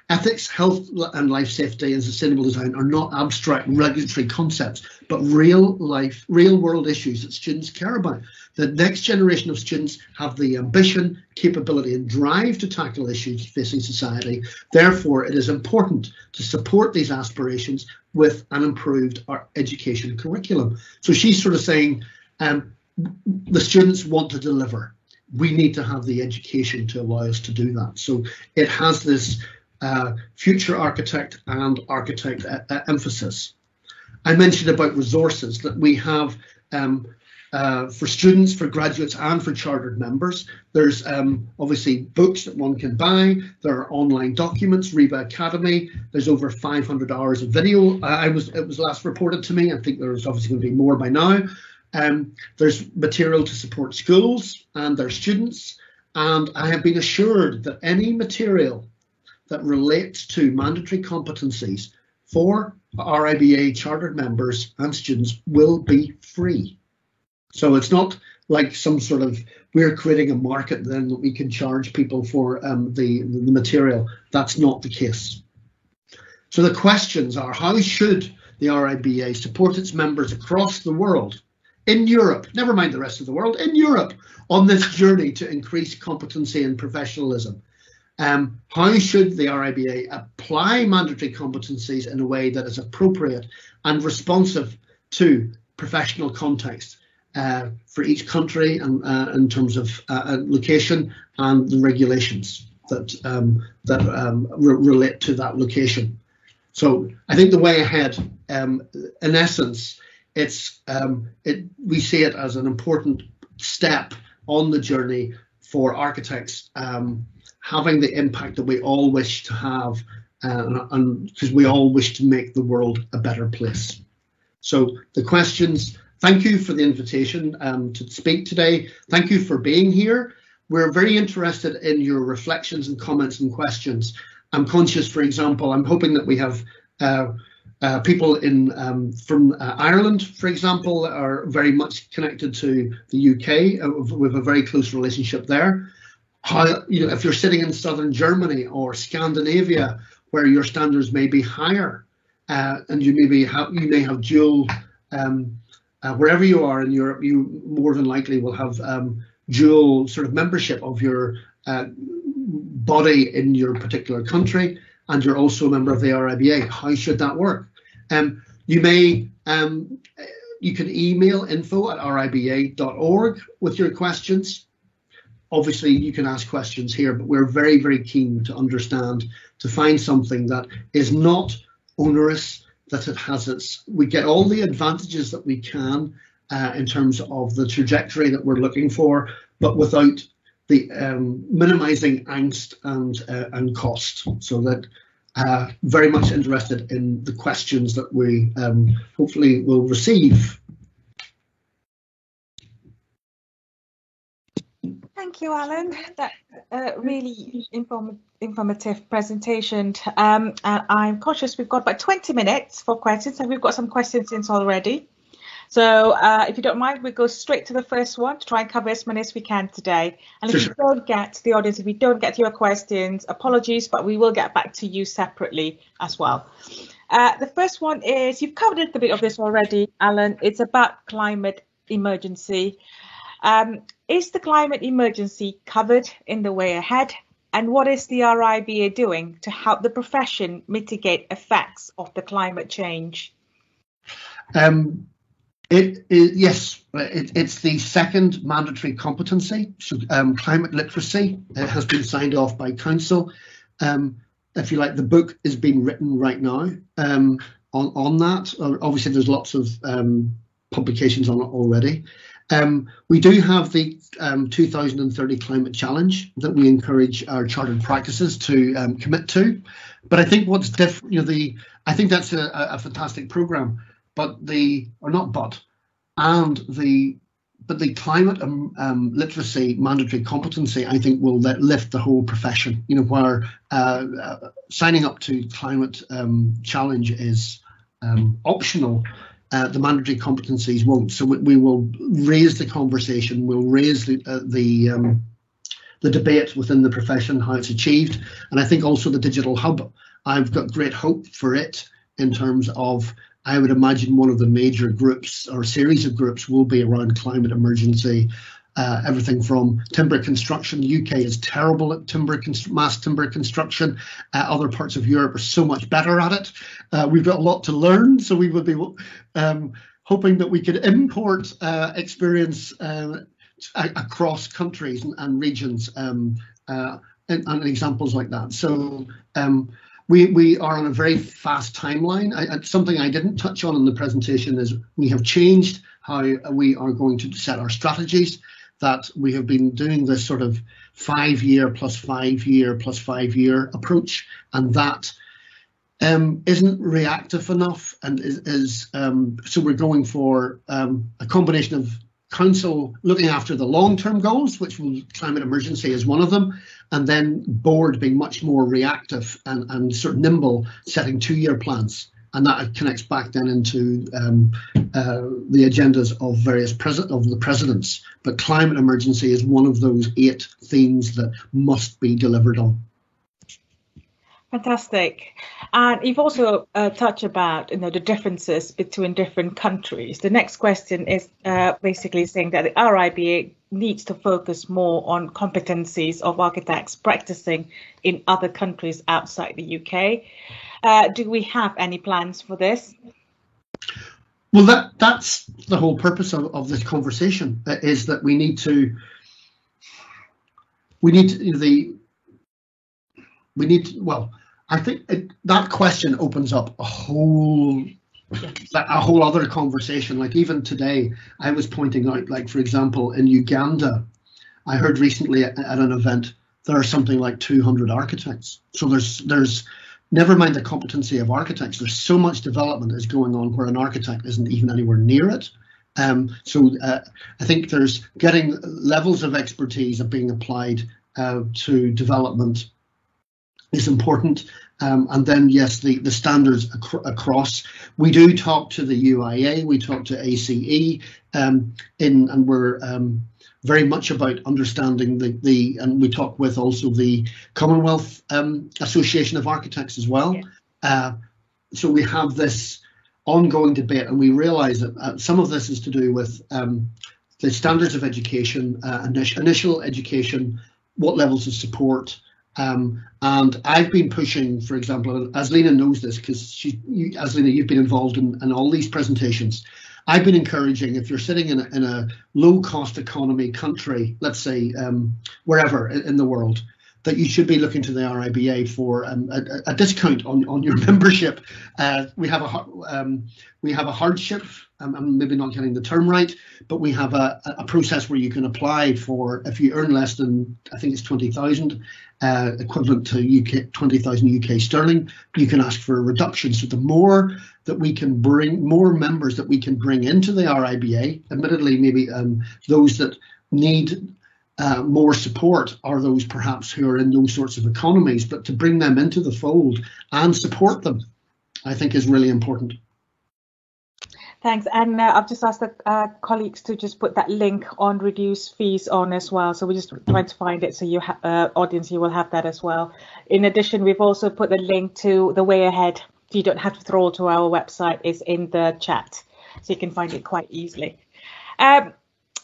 Ethics, health and life safety and sustainable design are not abstract regulatory concepts, but real world issues that students care about. The next generation of students have the ambition, capability and drive to tackle issues facing society. Therefore, it is important to support these aspirations with an improved education curriculum. So she's sort of saying the students want to deliver. We need to have the education to allow us to do that. So it has this future architect and architect emphasis. I mentioned about resources that we have for students, for graduates and for chartered members. There's obviously books that one can buy. There are online documents, RIBA Academy. There's over 500 hours of video. It was last reported to me. I think there's obviously going to be more by now. There's material to support schools and their students, and I have been assured that any material that relates to mandatory competencies for RIBA chartered members and students will be free. So it's not like some sort of, we're creating a market then that we can charge people for the material. That's not the case. So the questions are, how should the RIBA support its members across the world, in Europe, never mind the rest of the world, in Europe, on this journey to increase competency and professionalism? How should the RIBA apply mandatory competencies in a way that is appropriate and responsive to professional context for each country and in terms of location and the regulations that relate to that location? So I think the way ahead, in essence, we see it as an important step on the journey for architects having the impact that we all wish to have, and because we all wish to make the world a better place. So the questions, thank you for the invitation to speak today. Thank you for being here. We're very interested in your reflections and comments and questions. I'm conscious, for example, I'm hoping that we have people from Ireland, for example, are very much connected to the UK. We have a very close relationship there. How, if you're sitting in southern Germany or Scandinavia, where your standards may be higher, and you may have dual, wherever you are in Europe, you more than likely will have dual sort of membership of your body in your particular country, and you're also a member of the RIBA. How should that work? You can email info@riba.org with your questions. Obviously, you can ask questions here, but we're very, very keen to understand, to find something that is not onerous, that it has we get all the advantages that we can in terms of the trajectory that we're looking for, but without the minimizing angst and cost. So that very much interested in the questions that we hopefully will receive. Thank you, Alan. That really informative presentation. And I'm conscious we've got about 20 minutes for questions, and we've got some questions in already. So if you don't mind, we'll go straight to the first one to try and cover as many as we can today. And if you don't get the audience, if we don't get to your questions, apologies, but we will get back to you separately as well. The first one is, you've covered a bit of this already, Alan. It's about climate emergency. Is the climate emergency covered in the way ahead? And what is the RIBA doing to help the profession mitigate effects of the climate change? It's the second mandatory competency. So climate literacy has been signed off by council. If you like, the book is being written right now on that. Obviously, there's lots of publications on it already. We do have the 2030 climate challenge that we encourage our chartered practices to commit to. But I think what's different, I think that's a fantastic program. But the climate literacy mandatory competency, I think, will lift the whole profession. Where signing up to climate challenge is optional, the mandatory competencies won't. So we will raise the conversation. We'll raise the debate within the profession, how it's achieved, and I think also the digital hub. I've got great hope for it in terms of, I would imagine one of the major groups or series of groups will be around climate emergency, everything from timber construction. The UK is terrible at mass timber construction. Other parts of Europe are so much better at it. We've got a lot to learn, so we would be hoping that we could import experience across countries and regions and examples like that. So we are on a very fast timeline. Something I didn't touch on in the presentation is we have changed how we are going to set our strategies, that we have been doing this sort of 5-year plus 5-year plus 5-year approach, and that isn't reactive enough, and so we're going for a combination of council looking after the long-term goals, which climate emergency is one of them, and then board being much more reactive and sort of nimble, setting 2-year plans. And that connects back then into the agendas of the presidents. But climate emergency is one of those 8 themes that must be delivered on. Fantastic. And you've also touched about the differences between different countries. The next question is basically saying that the RIBA needs to focus more on competencies of architects practicing in other countries outside the UK. Do we have any plans for this? Well, that's the whole purpose of this conversation, is that we need to I think that question opens up a whole other conversation. Like even today, I was pointing out, like, for example, in Uganda, I heard recently at an event, there are something like 200 architects. So there's never mind the competency of architects, there's so much development is going on where an architect isn't even anywhere near it. So I think there's getting levels of expertise of being applied to development is important. And then, yes, the standards across. We do talk to the UIA, we talk to ACE, and we're very much about understanding and we talk with also the Commonwealth Association of Architects as well. Yeah. So we have this ongoing debate, and we realise that some of this is to do with the standards of education, initial education, what levels of support. And I've been pushing, for example, and Aslina knows this because Aslina, you've been involved in all these presentations. I've been encouraging, if you're sitting in a low-cost economy country, let's say wherever in the world, that you should be looking to the RIBA for a discount on your membership. We have a hardship. I'm maybe not getting the term right, but we have a process where you can apply for, if you earn less than, I think it's 20,000, equivalent to 20,000 UK sterling, you can ask for a reduction. So the more that we can bring, more members that we can bring into the RIBA, admittedly maybe those that need more support are those perhaps who are in those sorts of economies, but to bring them into the fold and support them, I think is really important. Thanks, and I've just asked the colleagues to just put that link on reduced fees on as well. So we're just trying to find it, so you audience, you will have that as well. In addition, we've also put the link to the way ahead, so you don't have to scroll to our website. It's in the chat, so you can find it quite easily.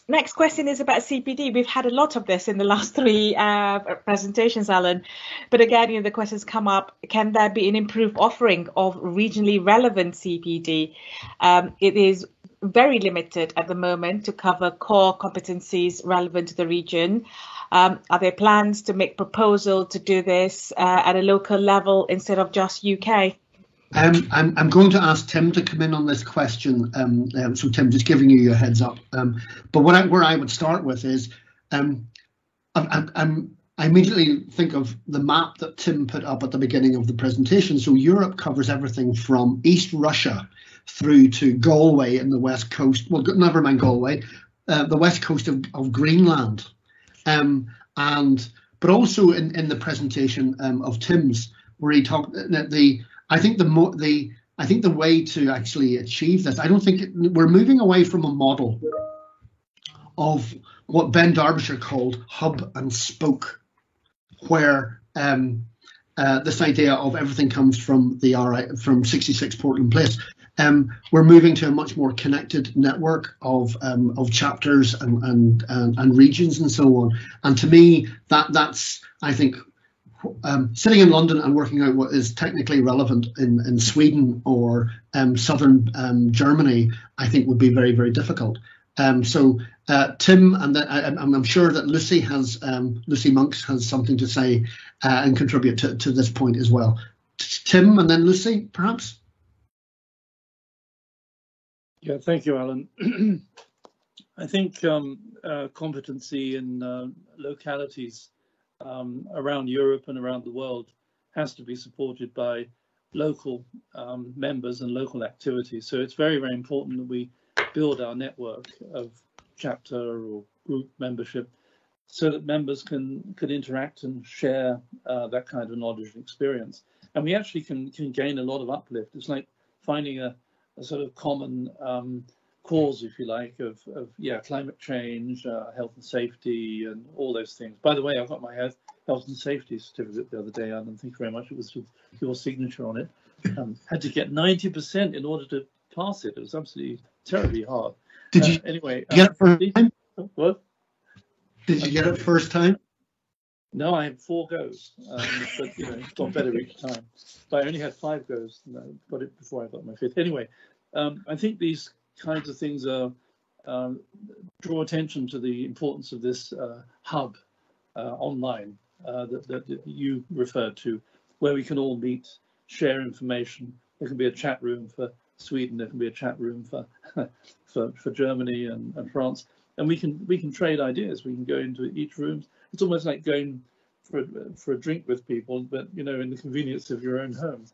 Next question is about CPD. We've had a lot of this in the last three presentations, Alan. But again, the questions come up, can there be an improved offering of regionally relevant CPD? It is very limited at the moment to cover core competencies relevant to the region. Are there plans to make proposal to do this at a local level instead of just UK? I'm going to ask Tim to come in on this question. So Tim, just giving you a heads up. But where I would start with is, I immediately think of the map that Tim put up at the beginning of the presentation. So Europe covers everything from East Russia through to Galway in the west coast. Well, never mind Galway, the west coast of Greenland, but also in the presentation of Tim's, where he talked I think the way to actually achieve this, I don't think we're moving away from a model of what Ben Derbyshire called hub and spoke, where this idea of everything comes from from 66 Portland Place. We're moving to a much more connected network of chapters and regions and so on. And to me, that's I think. Sitting in London and working out what is technically relevant in Sweden or southern Germany, I think would be very, very difficult. So Tim, and then I'm sure that Lucy Monks has something to say and contribute to this point as well. Tim, and then Lucy, perhaps. Yeah, thank you, Alan. I think competency in localities around Europe and around the world has to be supported by local members and local activities. So it's very, very important that we build our network of chapter or group membership so that members can interact and share that kind of knowledge and experience. And we actually can gain a lot of uplift. It's like finding a sort of common cause, if you like, of climate change, health and safety, and all those things. By the way, I got my health and safety certificate the other day, Alan. Thank you very much. It was with your signature on it. Had to get 90% in order to pass it. It was absolutely terribly hard. Did you anyway get it first time? What? Did you get it first time? No, I had 4 goes, but it got better each time. But I only had 5 goes. And I got it before I got my 5th. Anyway, I think these kinds of things draw attention to the importance of this hub online that you referred to, where we can all meet, share information. There can be a chat room for Sweden, there can be a chat room for for Germany and France, and we can trade ideas. We can go into each room. It's almost like going for a drink with people, but in the convenience of your own home.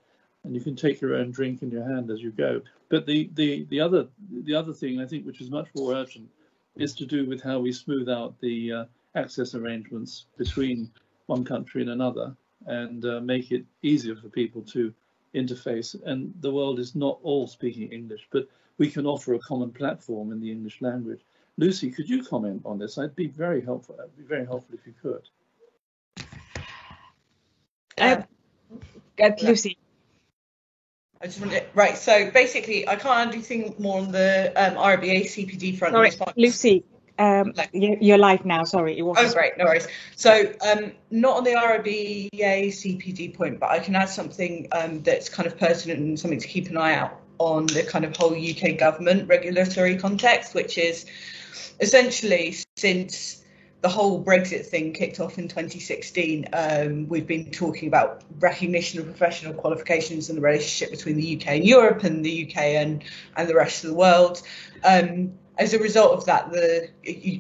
And you can take your own drink in your hand as you go. But the other thing I think, which is much more urgent, is to do with how we smooth out the access arrangements between one country and another, and make it easier for people to interface. And the world is not all speaking English, but we can offer a common platform in the English language. Lucy, could you comment on this? I'd be very helpful. It'd be very helpful if you could. Lucy. I just wanted right. So basically, I can't do anything more on the RIBA CPD front. Sorry, Lucy. You're live now. Sorry, it wasn't. Oh, great, no worries. So not on the RIBA CPD point, but I can add something that's kind of pertinent and something to keep an eye out on the kind of whole UK government regulatory context, which is essentially since the whole Brexit thing kicked off in 2016, we've been talking about recognition of professional qualifications and the relationship between the UK and Europe and the UK and the rest of the world. As a result of that,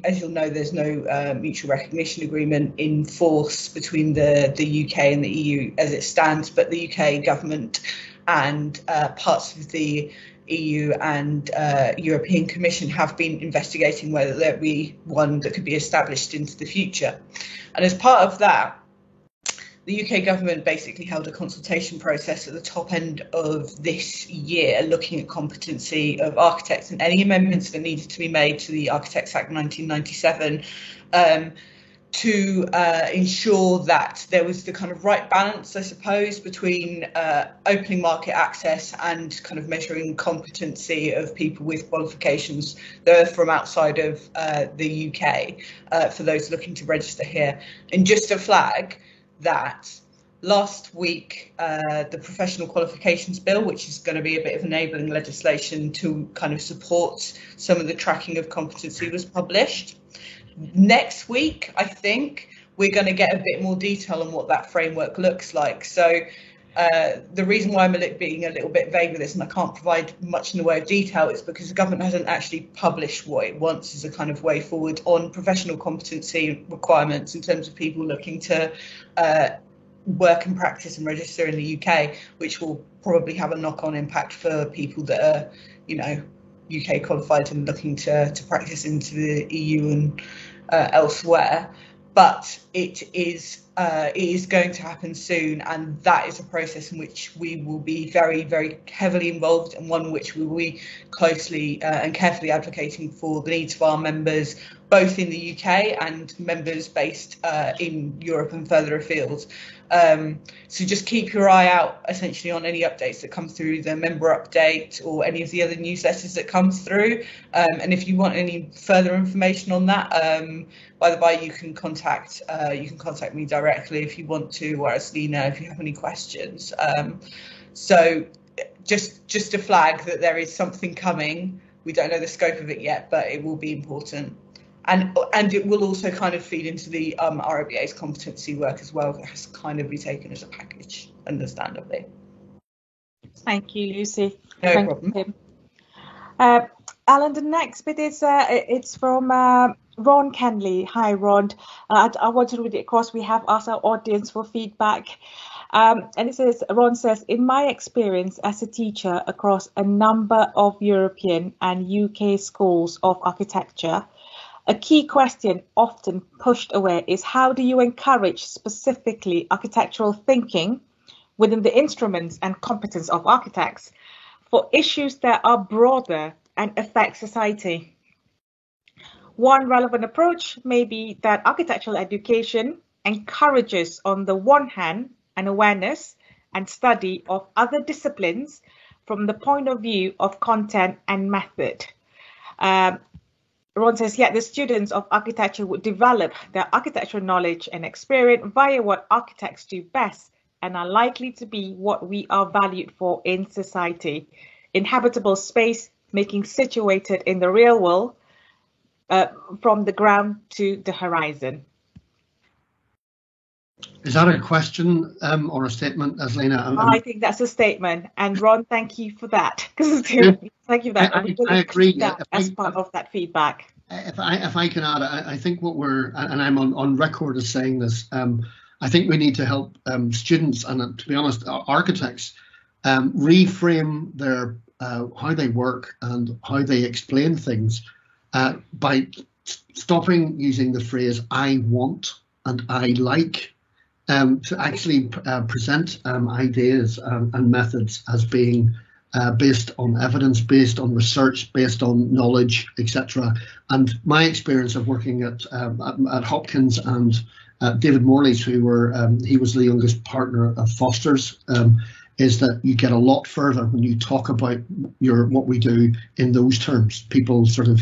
as you'll know, there's no mutual recognition agreement in force between the UK and the EU as it stands, but the UK government and parts of the EU and European Commission have been investigating whether there be one that could be established into the future. And as part of that, the UK government basically held a consultation process at the top end of this year, looking at competency of architects and any amendments that needed to be made to the Architects Act 1997 to ensure that there was the kind of right balance, I suppose, between opening market access and kind of measuring competency of people with qualifications that are from outside of the UK for those looking to register here. And just to flag that last week, the Professional Qualifications Bill, which is going to be a bit of enabling legislation to kind of support some of the tracking of competency, was published. Next week, I think, we're going to get a bit more detail on what that framework looks like. So the reason why I'm being a little bit vague with this and I can't provide much in the way of detail is because the government hasn't actually published what it wants as a kind of way forward on professional competency requirements in terms of people looking to work and practice and register in the UK, which will probably have a knock-on impact for people that are, you know, UK qualified and looking to practice into the EU and elsewhere. But it is going to happen soon, and that is a process in which we will be very, very heavily involved, and one which we will be closely and carefully advocating for the needs of our members, both in the UK and members based in Europe and further afield. So just keep your eye out essentially on any updates that come through the member update or any of the other newsletters that come through. And if you want any further information on that, by the by, you can contact me directly if you want to, or Aslina if you have any questions. So just to flag that there is something coming. We don't know the scope of it yet, but it will be important. And it will also kind of feed into the RIBA's competency work as well. It has to kind of be taken as a package, understandably. Thank you, Lucy. No Thank problem. You. Alan, the next bit is it's from Ron Kenley. Hi, Ron. I want to read it across. We have asked our audience for feedback. And it says, Ron says, in my experience as a teacher across a number of European and UK schools of architecture, a key question often pushed away is how do you encourage specifically architectural thinking within the instruments and competence of architects for issues that are broader and affect society? One relevant approach may be that architectural education encourages, on the one hand, an awareness and study of other disciplines from the point of view of content and method. Ron says, yet the students of architecture would develop their architectural knowledge and experience via what architects do best and are likely to be what we are valued for in society. Inhabitable space, making situated in the real world, from the ground to the horizon. Is that a question or a statement, Aslina? I think that's a statement. And Ron, thank you for that. Thank you for that. I agree. That as part of that feedback. If I can add, I think what we're, and I'm on record as saying this, I think we need to help students and, to be honest, architects reframe their how they work and how they explain things by stopping using the phrase "I want" and "I like." To actually present ideas and methods as being based on evidence, based on research, based on knowledge, etc. And my experience of working at Hopkins and David Morley's, who were he was the youngest partner of Foster's, is that you get a lot further when you talk about what we do in those terms. People sort of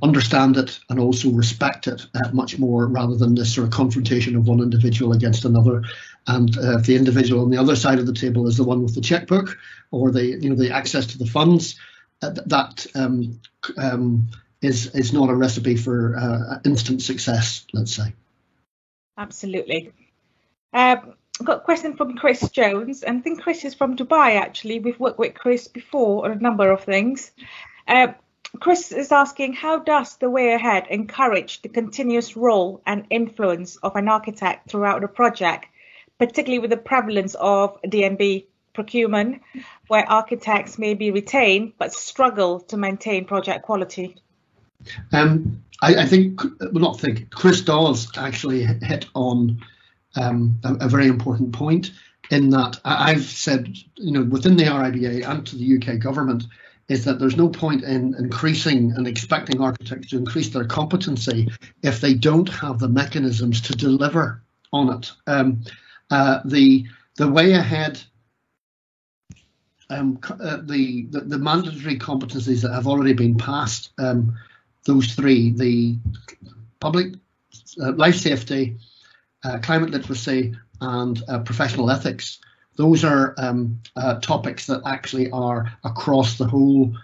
understand it and also respect it much more, rather than this sort of confrontation of one individual against another. And if the individual on the other side of the table is the one with the checkbook or the access to the funds, that is not a recipe for instant success, let's say. Absolutely. I've got a question from Chris Jones, and I think Chris is from Dubai, actually. We've worked with Chris before on a number of things. Chris is asking, how does the way ahead encourage the continuous role and influence of an architect throughout the project, particularly with the prevalence of DNB procurement, where architects may be retained but struggle to maintain project quality? I think, well, not think, Chris does actually hit on a very important point, in that I've said, within the RIBA and to the UK government, is that there's no point in increasing and expecting architects to increase their competency if they don't have the mechanisms to deliver on it. The way ahead, the mandatory competencies that have already been passed, those three, the public life safety, climate literacy, and professional ethics, those are topics that actually are across the whole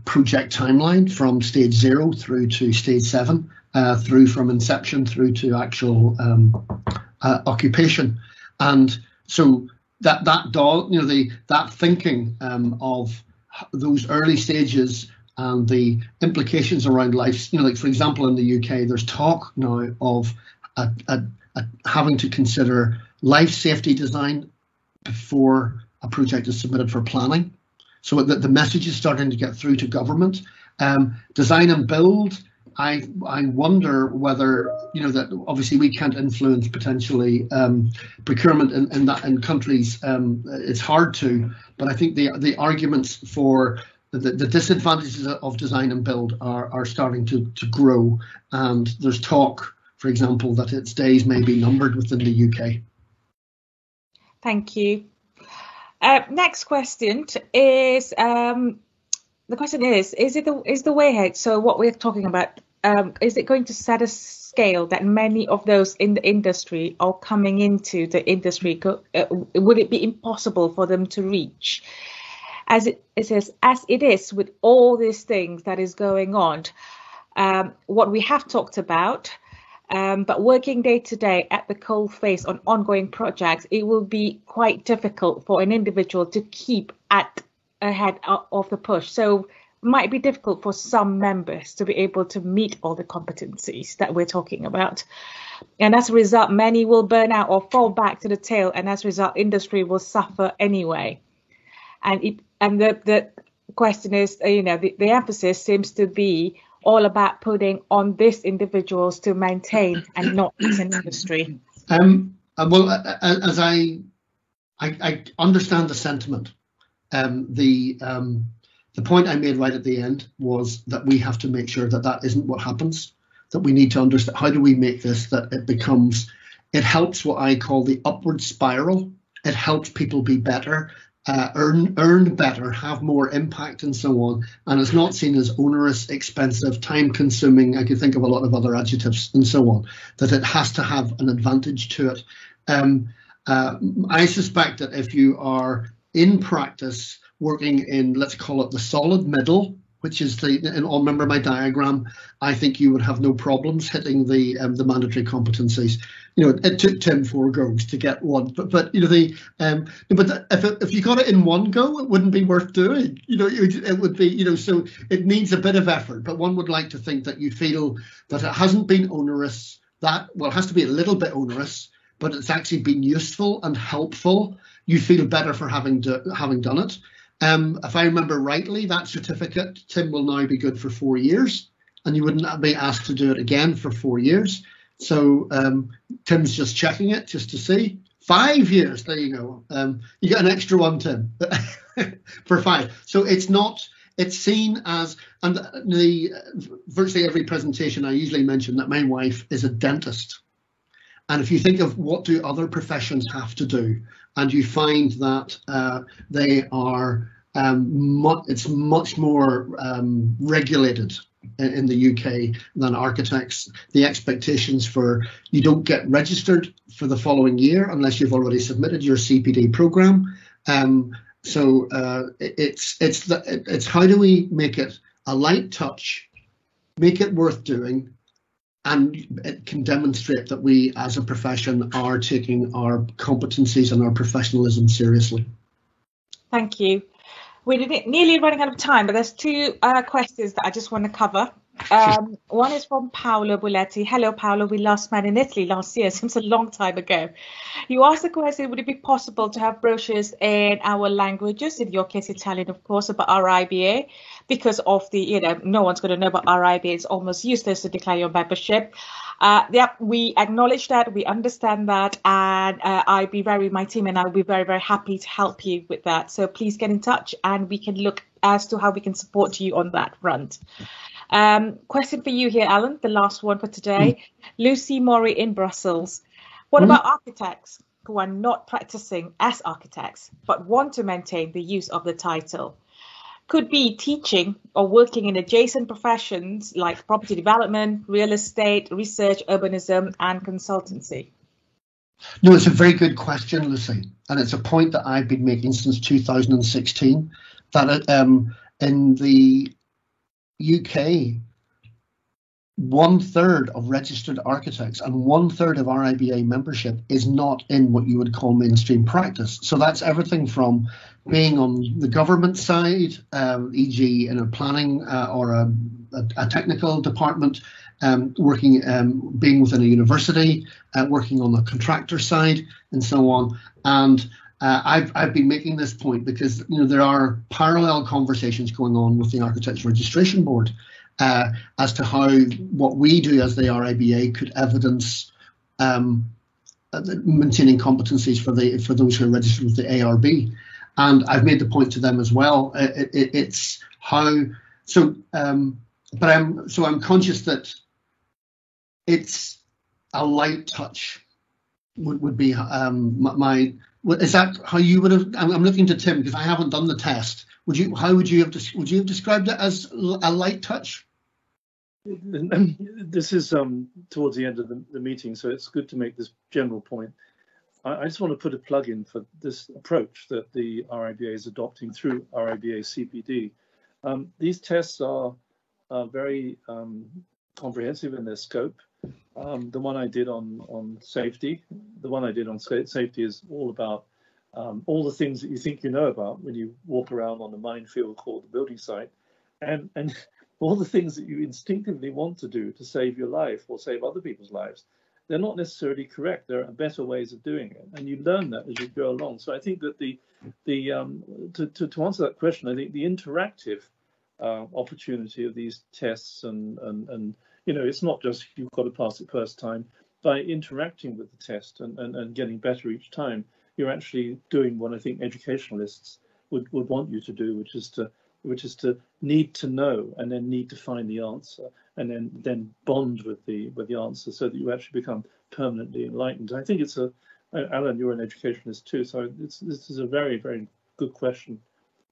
project timeline, from stage 0 through to stage 7, through from inception through to actual occupation. And so that thinking of those early stages and the implications around life, like for example in the UK, there's talk now of having to consider life safety design before a project is submitted for planning, so that the message is starting to get through to government. Design and build, I wonder whether, that obviously we can't influence potentially procurement in countries. It's hard to, but I think the arguments for the disadvantages of design and build are starting to grow, and there's talk, for example, that its days may be numbered within the UK. Thank you. Next question is, the question is the way ahead, so what we're talking about, is it going to set a scale that many of those in the industry are coming into the industry, would it be impossible for them to reach? As it is with all these things that is going on, what we have talked about, but working day to day at the coalface on ongoing projects, it will be quite difficult for an individual to keep ahead of the push. So it might be difficult for some members to be able to meet all the competencies that we're talking about. And as a result, many will burn out or fall back to the tail. And as a result, industry will suffer anyway. And the question is, the emphasis seems to be all about putting on these individuals to maintain and not as an industry. Well, as I understand the sentiment, the point I made right at the end was that we have to make sure that that isn't what happens, that we need to understand how do we make this, that it helps what I call the upward spiral. It helps people be better, earn better, have more impact and so on. And it's not seen as onerous, expensive, time consuming. I could think of a lot of other adjectives and so on, that it has to have an advantage to it. I suspect that if you are in practice working in, let's call it the solid middle, which is and I'll remember my diagram, I think you would have no problems hitting the mandatory competencies. It took Tim 4 goes to get one, but if you got it in one go, it wouldn't be worth doing. It would be, so it needs a bit of effort. But one would like to think that you feel that it hasn't been onerous. It has to be a little bit onerous, but it's actually been useful and helpful. You feel better for having done it. If I remember rightly, that certificate, Tim, will now be good for 4 years, and you wouldn't be asked to do it again for 4 years. So Tim's just checking it just to see. 5 years, there you go. You get an extra one, Tim, for 5. So it's seen as, and virtually every presentation I usually mention that my wife is a dentist. And if you think of what do other professions have to do, and you find that they are, it's much more regulated in the UK than architects. The expectations for, you don't get registered for the following year unless you've already submitted your CPD program. So it's how do we make it a light touch, make it worth doing, and it can demonstrate that we as a profession are taking our competencies and our professionalism seriously. Thank you. We're nearly running out of time, but there's two questions that I just want to cover. One is from Paolo Buletti. Hello, Paolo. We last met in Italy last year. Seems a long time ago. You asked the question, would it be possible to have brochures in our languages, in your case, Italian, of course, about RIBA? Because of the, no one's going to know about RIBA. It's almost useless to declare your membership. We acknowledge that, we understand that, and my team and I will be very, very happy to help you with that. So please get in touch and we can look as to how we can support you on that front. Question for you here, Alan, the last one for today. Lucy Mori in Brussels. What about architects who are not practicing as architects but want to maintain the use of the title? Could be teaching or working in adjacent professions like property development, real estate, research, urbanism, and consultancy. No, it's a very good question, Lucy, and it's a point that I've been making since 2016, that in the UK, 1/3 of registered architects and 1/3 of RIBA membership is not in what you would call mainstream practice. So that's everything from being on the government side, e.g. in a planning or a technical department, working, being within a university, working on the contractor side, and so on. And I've been making this point because there are parallel conversations going on with the Architects Registration Board as to how what we do as the RIBA could evidence maintaining competencies for those who are registered with the ARB. And I've made the point to them as well. It's how I'm conscious that it's a light touch would be my. Is that how you would have? I'm looking to Tim because I haven't done the test. How would you have described it as a light touch? This is towards the end of the meeting, so it's good to make this general point. I just want to put a plug in for this approach that the RIBA is adopting through RIBA CPD. These tests are very comprehensive in their scope. The one I did on safety, is all about all the things that you think you know about when you walk around on a minefield called the building site, and all the things that you instinctively want to do to save your life or save other people's lives. They're not necessarily correct. There are better ways of doing it, and you learn that as you go along. So I think that to answer that question, I think the interactive opportunity of these tests and it's not just you've got to pass it first time. By interacting with the test and getting better each time, you're actually doing what I think educationalists would want you to do, which is to need to know and then need to find the answer and then bond with the answer so that you actually become permanently enlightened. I think it's Alan, you're an educationalist too, so this is a very, very good question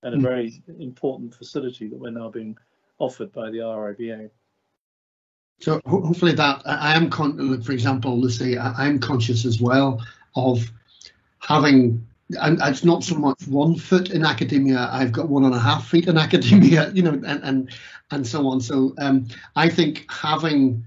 and a very important facility that we're now being offered by the RIBA. So hopefully that I am, for example, Lucy, I'm conscious as well of having, and it's not so much 1 foot in academia, I've got 1.5 feet in academia, and so on. So I think having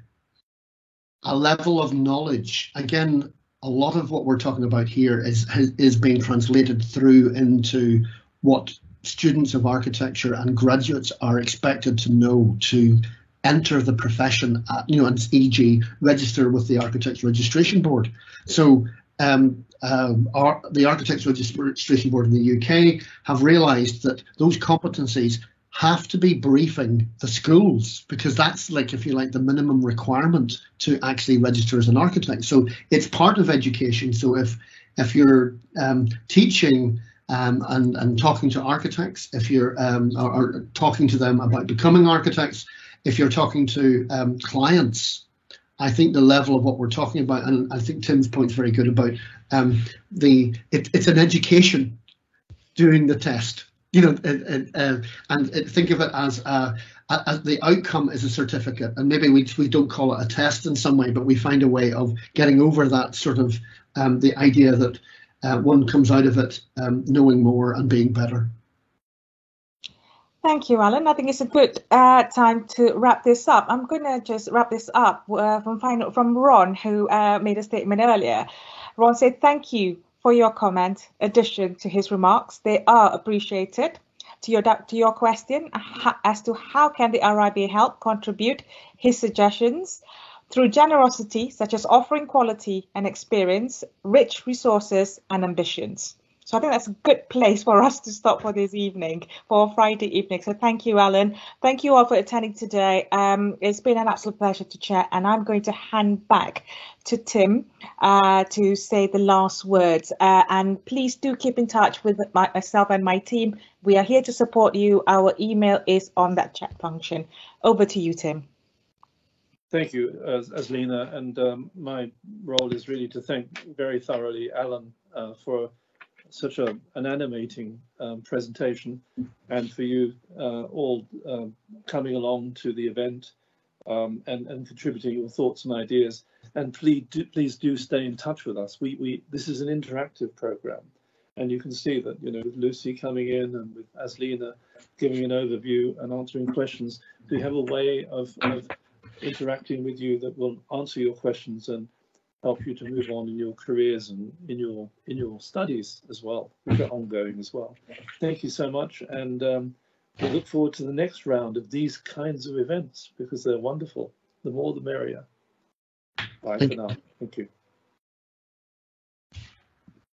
a level of knowledge, again, a lot of what we're talking about here is being translated through into what students of architecture and graduates are expected to know to enter the profession, and e.g. register with the Architects Registration Board. So the Architects Registration Board in the UK have realised that those competencies have to be briefing the schools, because that's, like, if you like, the minimum requirement to actually register as an architect. So it's part of education. So if you're teaching and talking to architects, if you're or talking to them about becoming architects, if you're talking to clients, I think the level of what we're talking about, and I think Tim's point's very good about it's an education doing the test, and think of it as the outcome is a certificate, and maybe we don't call it a test in some way, but we find a way of getting over that sort of the idea that one comes out of it knowing more and being better. Thank you, Alan. I think it's a good time to wrap this up. I'm going to just wrap this up from Ron, who made a statement earlier. Ron said, "Thank you for your comment, addition to his remarks. They are appreciated." To your question as to how can the RIBA help contribute, his suggestions through generosity, such as offering quality and experience, rich resources and ambitions. So I think that's a good place for us to stop for this evening, for Friday evening. So thank you, Alan. Thank you all for attending today. It's been an absolute pleasure to chat, and I'm going to hand back to Tim to say the last words. And please do keep in touch with myself and my team. We are here to support you. Our email is on that chat function. Over to you, Tim. Thank you, Aslina. And my role is really to thank very thoroughly Alan for such an animating presentation, and for you all coming along to the event and contributing your thoughts and ideas. And please do stay in touch with us. This is an interactive program, and you can see that, you know, with Lucy coming in and with Aslina giving an overview and answering questions, we have a way of interacting with you that will answer your questions and help you to move on in your careers and in your studies as well, which are ongoing as well. Thank you so much, and we look forward to the next round of these kinds of events because they're wonderful. The more the merrier. Bye for now. Thank you.